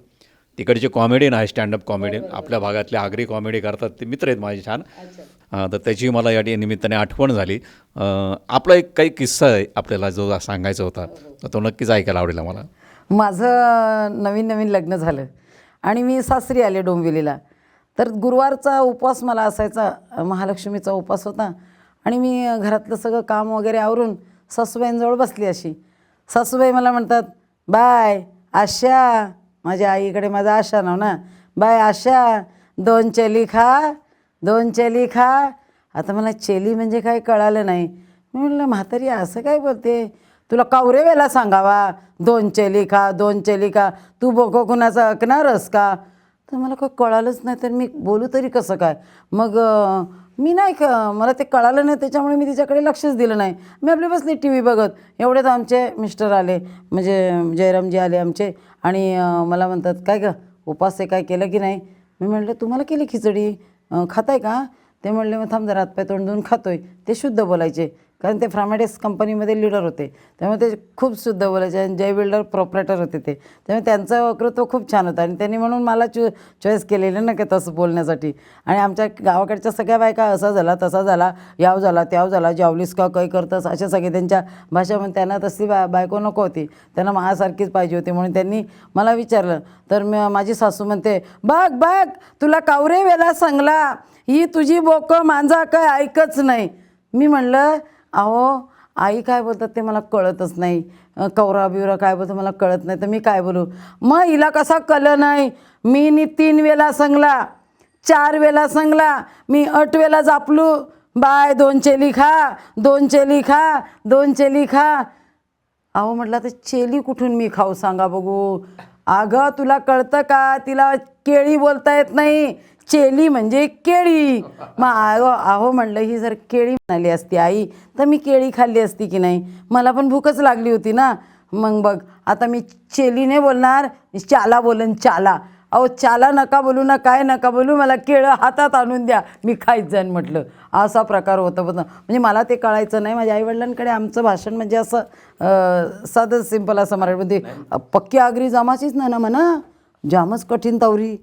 तिकडचे कॉमेडियन आहे, स्टँडअप कॉमेडियन, आपल्या भागातले आगरी कॉमेडी करतात, ते मित्र आहेत माझे छान. तर त्याची मला या निमित्ताने आठवण झाली. आपला एक काही किस्सा आहे आपल्याला जो सांगायचा होता, तर तो नक्कीच ऐकायला आवडेल मला. माझं नवीन नवीन लग्न झालं आणि मी सासरी आले डोंबिवलीला. तर गुरुवारचा उपवास मला असायचा, महालक्ष्मीचा उपवास होता आणि मी घरातलं सगळं काम वगैरे आवरून सासूबाईंजवळ बसली अशी. सासूबाई मला म्हणतात, बाय आशा, माझ्या आईकडे माझं आशा नाव ना, बाय आशा, 2 चेली खा, 2 चेली खा. आता मला चेली म्हणजे काय कळालं नाही. मी म्हटलं, म्हातारी असं काय बोलते, तुला कावरे वेळेला सांगावा 2 चेली खा, 2 चेली खा, तू बोको कुणाचा ऐकणारस का. तर मला काही कळालंच नाही, तर मी बोलू तरी कसं काय. मग मी नाही मला ते कळालं नाही, त्याच्यामुळे मी तिच्याकडे लक्षच दिलं नाही. मी आपली बसली टी व्ही बघत. एवढेच आमचे मिस्टर आले, म्हणजे जयरामजी आले आमचे, आणि मला म्हणतात, काय गं उपास आहे काय केलं की नाही. मी म्हटलं, तुम्हाला केली खिचडी, खाताय का. ते म्हणले, मग थांब जरा हातपाय तोंड धुवून खातोय. ते शुद्ध बोलायचे, कारण ते फ्रामेडेस कंपनीमध्ये लीडर होते, त्यामुळे ते खूप शुद्ध बोलायचे आणि जय बिल्डर प्रोपरेटर होते ते, त्यामुळे त्यांचं वक्तृत्व खूप छान होतं आणि त्यांनी म्हणून मला चॉईस केलेलं ना की तसं बोलण्यासाठी. आणि आमच्या गावाकडच्या सगळ्या बायका असा झाला तसा झाला, याव झाला त्याव झाला, जावलीस का काही करतंस, अशा सगळे त्यांच्या भाषेमध्ये. त्यांना तशी बायको नको होती, त्यांना माझ्यासारखीच पाहिजे होती, म्हणून त्यांनी मला विचारलं. तर माझी सासू म्हणते, बघ बघ तुला कावरे वेला सांगला, ही तुझी बोकं मांजा काय ऐकच नाही. मी म्हणलं, अहो आई काय बोलतात ते मला कळतच नाही, कवरा बिवरा काय बोलतं मला कळत नाही, तर मी काय बोलू. मग हिला कसा कळलं नाही, मी 3 वेळा सांगला, 4 वेळा सांगला, मी 8 वेळा जापलू, बाय 2 चेली खा, 2 चेली खा, 2 चेली खा. अहो म्हटलं, तर चेली कुठून मी खाऊ सांगा बघू. अगं तुला कळतं का, तिला केळी बोलता येत नाही, चेली म्हणजे केळी. मग अहो म्हणलं, ही जर केळी म्हणाली असती आई तर मी केळी खाल्ली असती की नाही, मला पण भूकच लागली होती ना. मग बघ आता मी चेली नाही बोलणार, चाला बोलन, चाला. अहो चाला नका बोलू ना, काय नका बोलू, मला केळं हातात आणून द्या, मी खायच जाईन म्हटलं. असा प्रकार होतं बघ. म्हणजे मला ते कळायचं नाही. माझ्या आईवडिलांकडे आमचं भाषण म्हणजे असं साधं सिंपल असं मराठीमध्ये, पक्की आगरी जमाचीच ना म्हणा, जामच कठीण तावरी,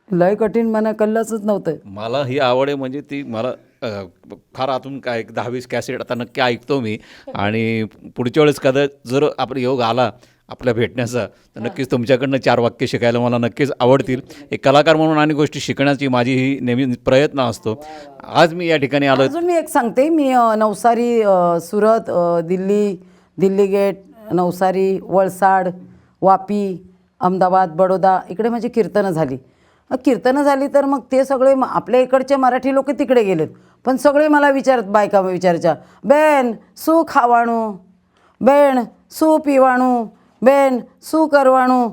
लय कठीण म्हणा, कल्लाचच नव्हतं. मला ही आवड आहे, म्हणजे ती मला फार आतून काय 10-20 कॅसेट आता नक्की ऐकतो मी. आणि पुढच्या वेळेस कदाचित जर आपला योग आला आपल्या भेटण्याचा, तर नक्कीच तुमच्याकडनं 4 वाक्य शिकायला मला नक्कीच आवडतील. एक कलाकार म्हणून आणि गोष्टी शिकण्याची माझी ही नेहमी प्रयत्न असतो. आज मी या ठिकाणी आलो. अजून मी एक सांगते, मी नवसारी, सुरत, दिल्ली गेट, नवसारी, वलसाड, वापी, अहमदाबाद, बडोदा इकडे माझी कीर्तनं झाली. कीर्तनं झाली तर मग ते सगळे आपल्या इकडचे मराठी लोक तिकडे गेलेत, पण सगळे मला बायका विचारायच्या, बेन सू खावाणू, बेन सू पिवाणू, बेन सू करवाणू.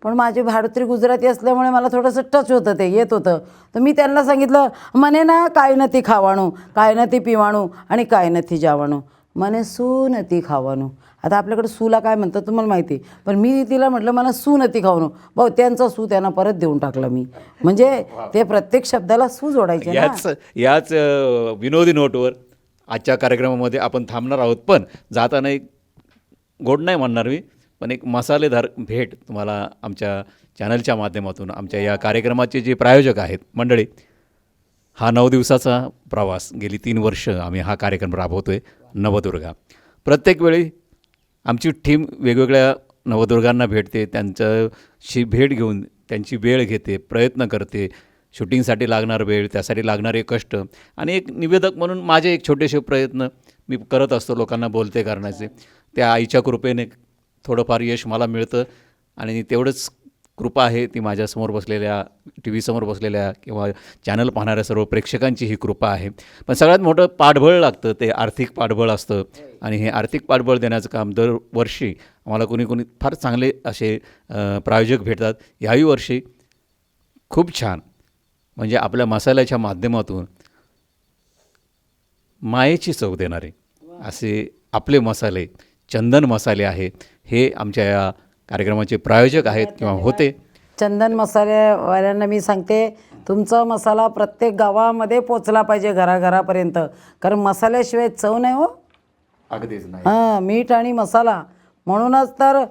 पण माझी भाडोत्री गुजराती असल्यामुळे मला थोडंसं टच होतं, ते येत होतं. तर मी त्यांना सांगितलं, म्हणे ना काय नती खावाणू, काय नती पिवाणू आणि काय नथी जावाणू, म्हणे सू नती खावाणू. आता आपल्याकडे सूला काय म्हणतात तुम्हाला माहिती, पण मी तिला म्हटलं मला सू नती खावाणू. भाऊ त्यांचा सू त्यांना परत देऊन टाकला मी. म्हणजे ते प्रत्येक शब्दाला सू जोडायचे ना. याच विनोदी नोटवर आजच्या कार्यक्रमामध्ये आपण थांबणार आहोत. पण जाताना एक गोड नाही म्हणणार मी, पण एक मसालेदार भेट तुम्हाला आमच्या चॅनलच्या माध्यमातून, आमच्या या कार्यक्रमाचे जे प्रायोजक आहेत मंडळी, हा 9 दिवसाचा प्रवास, गेली 3 वर्ष आम्ही हा कार्यक्रम राबवतो आहे नवदुर्गा. प्रत्येक वेळी आमची टीम वेगवेगळ्या नवदुर्गांना भेटते, त्यांच्याशी भेट घेऊन त्यांची वेळ घेते, प्रयत्न करते, शूटिंगसाठी लागणार वेळ, त्यासाठी लागणारे कष्ट, आणि एक निवेदक म्हणून माझे एक छोटेसे प्रयत्न मी करत असतो लोकांना बोलते करण्याचे. त्या आईच्या कृपेने थोडंफार यश मला मिळतं, आणि तेवढंच कृपा आहे ती माझ्यासमोर बसलेल्या, टी व्हीसमोर बसलेल्या किंवा चॅनल पाहणाऱ्या सर्व प्रेक्षकांची ही कृपा आहे. पण सगळ्यात मोठं पाठबळ लागतं ते आर्थिक पाठबळ असतं, आणि हे आर्थिक पाठबळ देण्याचं काम दरवर्षी आम्हाला कोणी फार चांगले असे प्रायोजक भेटतात. याही वर्षी खूप छान, म्हणजे आपल्या मसाल्याच्या माध्यमातून मायेची चव देणारे असे आपले मसाले, चंदन मसाले आहेत, हे आमच्या या कार्यक्रमाचे प्रायोजक आहेत किंवा होते. चंदन मसालेवाल्यांना मी सांगते, तुमचा मसाला प्रत्येक गावामध्ये पोचला पाहिजे, घराघरापर्यंत. कारण मसाल्याशिवाय चव नाही हो. अगदीच नाही. हां, मीठ आणि मसाला. म्हणूनच तर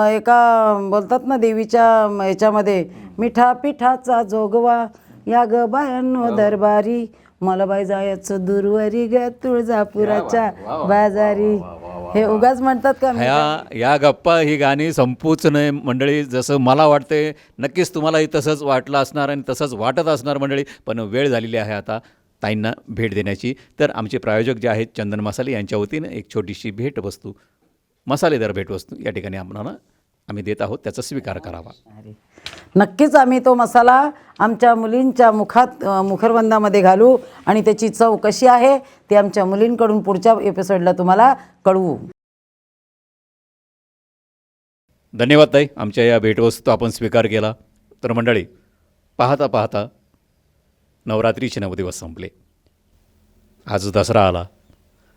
एका बोलतात ना देवीच्या ह्याच्यामध्ये, मिठा पिठाचा जोगवा या ग बायांनो दरबारी, मला बाई जायचं दूरवरी ग तुळजापुराच्या बाजारी. हे उगाच म्हणतात का? या गप्पा, ही गाणी संपूच नये मंडळी. जसं मला वाटते नक्कीच तुम्हालाही तसंच वाटलं असणार आणि तसंच वाटत असणार मंडळी. पण वेळ झालेली आहे आता ताईंना भेट देण्याची. तर आमचे प्रायोजक जे आहेत चंदन मसाले, यांच्या वतीनं एक छोटीशी भेटवस्तू, मसालेदार भेटवस्तू या ठिकाणी आम्ही देत आहोत, त्याचा स्वीकार करावा. नक्कीच आम्ही तो मसाला आमच्या मुलींच्या मुखरबंदामध्ये घालू, आणि त्याची चव कशी आहे ते आमच्या मुलींकडून पुढच्या एपिसोडला तुम्हाला कळवू. धन्यवाद ताई, आमच्या या भेटवस्तू आपण स्वीकार केला. तर मंडळी, पाहता पाहता नवरात्रीचे 9 दिवस संपले. आज दसरा आला,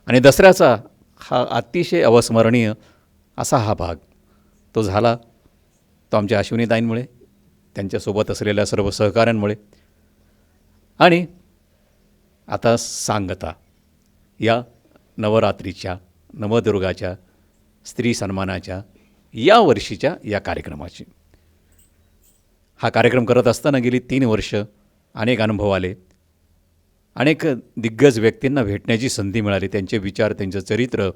आणि दसऱ्याचा हा अतिशय अविस्मरणीय असा हा भाग तो झाला तो आमच्या अश्विनीताईंमुळे, त्यांच्यासोबत असलेल्या सर्व सहकाऱ्यांमुळे. आणि आता सांगता या नवरात्रीच्या, नवदुर्गाच्या, स्त्री सन्मानाच्या या वर्षीच्या या कार्यक्रमाची. हा कार्यक्रम करत असताना गेली 3 वर्ष अनेक अनुभव आले, अनेक दिग्गज व्यक्तींना भेटण्याची संधी मिळाली. त्यांचे विचार, त्यांचं चरित्र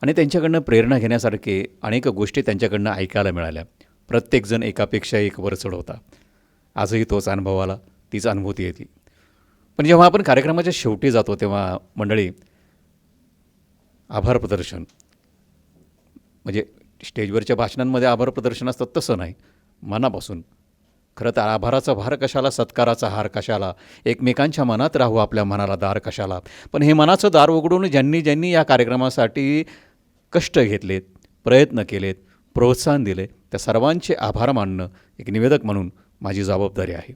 आणि त्यांच्याकडनं प्रेरणा घेण्यासारखे अनेक गोष्टी त्यांच्याकडनं ऐकायला मिळाल्या. प्रत्येकजण एकापेक्षा एक वर चढ होता. आजही तोच अनुभव आला, तीच अनुभूती येते. पण जेव्हा आपण कार्यक्रमाच्या शेवटी जातो तेव्हा मंडळी, आभार प्रदर्शन, म्हणजे स्टेजवरच्या भाषणांमध्ये आभार प्रदर्शन असतं तसं नाही, मनापासून. खरं तर आभाराचा भार कशाला, सत्काराचा हार कशाला, एकमेकांच्या मनात राहू आपल्या मनाला दार कशाला. पण हे मनाचं दार उघडून ज्यांनी या कार्यक्रमासाठी कष्ट घेतलेत, प्रयत्न केलेत, प्रोत्साहन दिले, त्या सर्वांचे आभार मानणं एक निवेदक म्हणून माझी जबाबदारी आहे.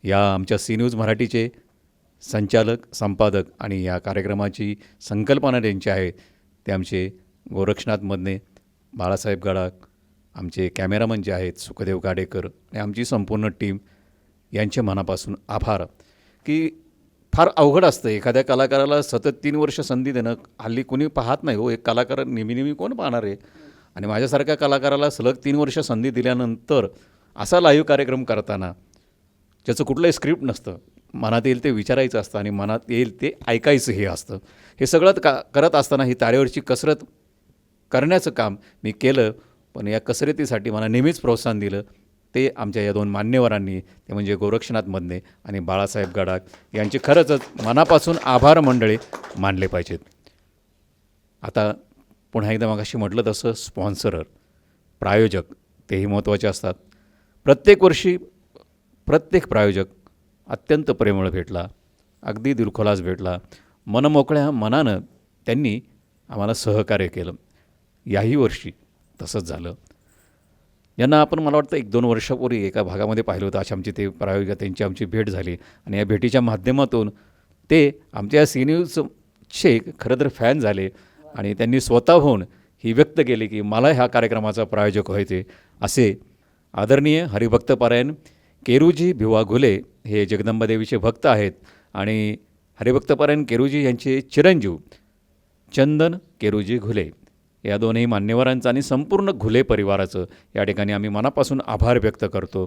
या आमच्या सी न्यूज मराठीचे संचालक, संपादक आणि या कार्यक्रमाची संकल्पना ज्यांची आहे ते आमचे गोरक्षनाथ मदने, बाळासाहेब गडाख, आमचे कॅमेरामन जे आहेत सुखदेव गाडेकर आणि आमची संपूर्ण टीम, यांचे मनापासून आभार. की फार अवघड असतं एखाद्या कलाकाराला सतत 3 वर्ष संधी देणं. हल्ली कोणी पाहत नाही हो, एक कलाकार नेहमी कोण पाहणार आहे. आणि माझ्यासारख्या कलाकाराला सलग 3 वर्ष संधी दिल्यानंतर असा लाईव्ह कार्यक्रम करताना, ज्याचं कुठलंही स्क्रिप्ट नसतं, मनात येईल ते विचारायचं असतं आणि मनात येईल ते ऐकायचं हे असतं, हे सगळं करत असताना ही तारेवरची कसरत करण्याचं काम मी केलं. पण या कसरतीसाठी मला नेहमीच प्रोत्साहन दिलं ते आमच्या या 2 मान्यवरांनी, ते म्हणजे गोरक्षनाथ मदने आणि बाळासाहेब गडाख यांचे खरंच मनापासून आभार मंडळी मानले पाहिजेत. आता पुन्हा एकदा मगाशी म्हटलं तसं स्पॉन्सरर, प्रायोजक तेही महत्त्वाचे असतात. प्रत्येक वर्षी प्रत्येक प्रायोजक अत्यंत प्रेमळ भेटला, अगदी दिलखुलास भेटला. मनमोकळ्या मनानं त्यांनी आम्हाला सहकार्य केलं. याही वर्षी तसंच झालं. यांना आपण मला वाटतं 1-2 वर्षापूर्वी एका भागामध्ये पाहिलं होतं. अशी आमची ते प्रायोगिक त्यांची आमची भेट झाली आणि या भेटीच्या माध्यमातून ते आमच्या सी न्यूजचे खरं तर फॅन झाले आणि त्यांनी स्वतःहून ही व्यक्त केली की मला ह्या कार्यक्रमाचा प्रायोजक व्हायचे. असे आदरणीय हरिभक्तपरायण केरूजी भिवा घुले हे जगदंबादेवीचे भक्त आहेत आणि हरिभक्तपरायण केरूजी यांचे चिरंजीव चंदन केरूजी घुले या दोन्ही मान्यवरांचं आणि संपूर्ण घुले परिवाराचं या ठिकाणी आम्ही मनापासून आभार व्यक्त करतो.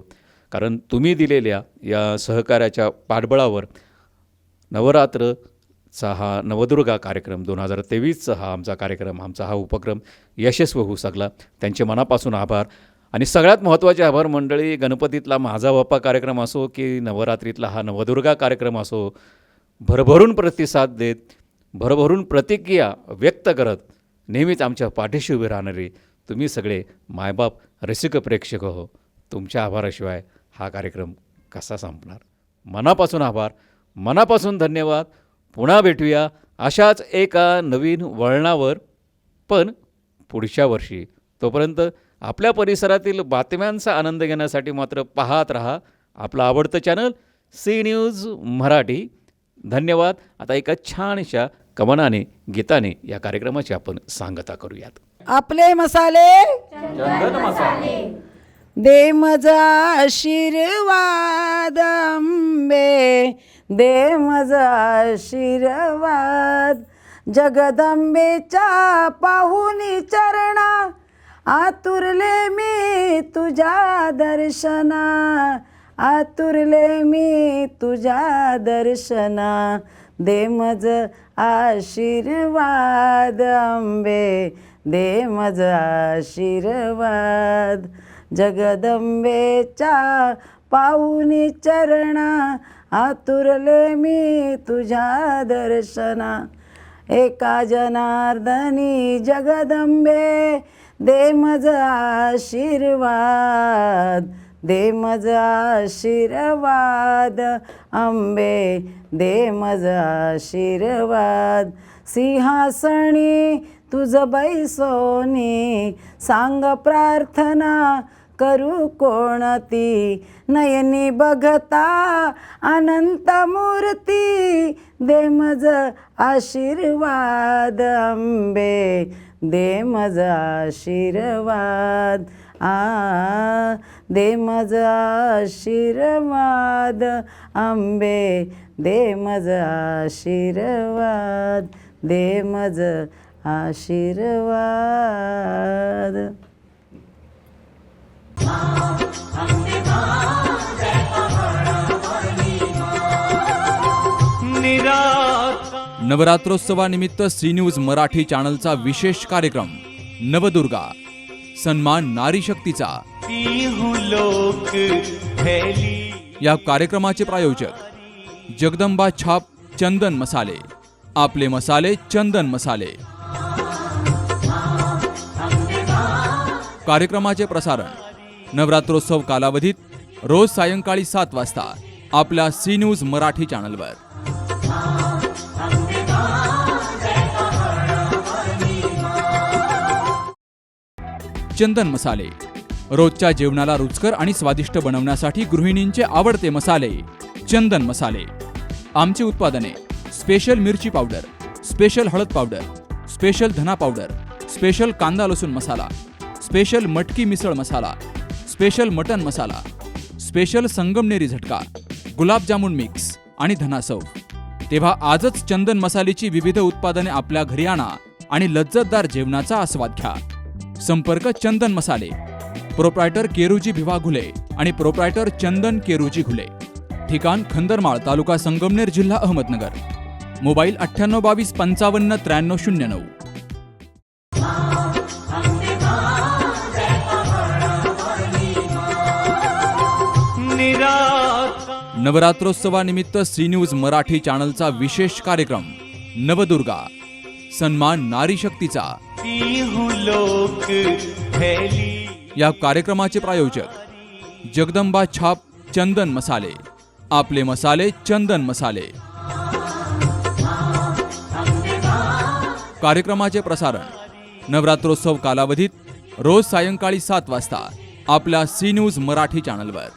कारण तुम्ही दिलेल्या या सहकार्याच्या पाठबळावर नवरात्रचा हा नवदुर्गा कार्यक्रम 2023चा हा आमचा कार्यक्रम, आमचा हा उपक्रम यशस्वी होऊ शकला. त्यांचे मनापासून आभार. आणि सगळ्यात महत्त्वाचे आभार मंडळी, गणपतीतला माझा बाप्पा कार्यक्रम असो की नवरात्रीतला हा नवदुर्गा कार्यक्रम असो, भरभरून प्रतिसाद देत, भरभरून प्रतिक्रिया व्यक्त करत नेहमीच आमच्या पाठीशी उभे राहणारे तुम्ही सगळे मायबाप रसिक प्रेक्षक हो. तुमच्या आभाराशिवाय हा कार्यक्रम कसा संपणार. मनापासून आभार, मनापासून धन्यवाद. पुन्हा भेटूया अशाच एका नवीन वळणावर, पण पुढच्या वर्षी. तोपर्यंत आपल्या परिसरातील बातम्यांचा आनंद घेण्यासाठी मात्र पाहत रहा आपलं आवडतं चॅनल सी न्यूज मराठी. धन्यवाद. आता एका छानशा कवनाने गीताने या कार्यक्रमाची आपण सांगता करूयात. आपले मसाले दे मजा आशीर्वाद अंबे, दे मजा आशीर्वाद. जगदंबेच्या पाहुनी चरणा आतुरले मी तुझ्या दर्शना, आतुरले मी तुझ्या दर्शना. दे मज आशीर्वाद अंबे, दे मज आशीर्वाद. जगदंबेच्या पाहुनी चरणा आतुरले मी तुझ्या दर्शना. एका जनार्दनी जगदंबे दे मज आशीर्वाद, दे मज आशीर्वाद अंबे, दे मज आशीर्वाद. सिंहासनी तुझ बैसोनी सांग प्रार्थना करू कोणती. नयनी बघता अनंत मूर्ती दे मज आशीर्वाद अंबे, दे मज आशीर्वाद. दे मज आशीर्वाद अंबे, दे मज आशीर्वाद, दे मज आशीर्वाद. नवरात्रोत्सवानिमित्त सी न्यूज मराठी चॅनलचा विशेष कार्यक्रम नवदुर्गा सन्मान नारी शक्तीचा. या कार्यक्रमाचे प्रायोजक जगदंबा छाप चंदन मसाले. आपले मसाले चंदन मसाले. कार्यक्रमाचे प्रसारण नवरात्रोत्सव कालावधीत रोज सायंकाळी 7 वाजता आपल्या सी न्यूज मराठी चॅनलवर. चंदन मसाले रोजच्या जेवणाला रुचकर आणि स्वादिष्ट बनवण्यासाठी गृहिणींचे आवडते मसाले. चंदन मसाले. आमची उत्पादने स्पेशल मिरची पावडर, स्पेशल हळद पावडर, स्पेशल धना पावडर, स्पेशल कांदा लसूण मसाला, स्पेशल मटकी मिसळ मसाला, स्पेशल मटन मसाला, स्पेशल संगमनेरी झटका, गुलाबजामुन मिक्स आणि धनासव. तेव्हा आजच चंदन मसाल्याची विविध उत्पादने आपल्या घरी आणा आणि लज्जतदार जेवणाचा आस्वाद घ्या. संपर्क चंदन मसाले, प्रोप्रायटर केरूजी भिवा घुले आणि प्रोप्रायटर चंदन केरूजी घुले. ठिकाण खंदरमाळ, तालुका संगमनेर, जिल्हा अहमदनगर. मोबाईल 9822 55 9309. नवरात्रोत्सवानिमित्त सी न्यूज मराठी चॅनलचा विशेष कार्यक्रम नवदुर्गा सन्मान नारी शक्तीचा. या कार्यक्रमाचे प्रायोजक जगदंबा छाप चंदन मसाले. आपले मसाले चंदन मसाले. कार्यक्रमाचे प्रसारण नवरात्रोत्सव कालावधीत रोज सायंकाळी 7 वाजता आपल्या सी न्यूज मराठी चॅनलवर.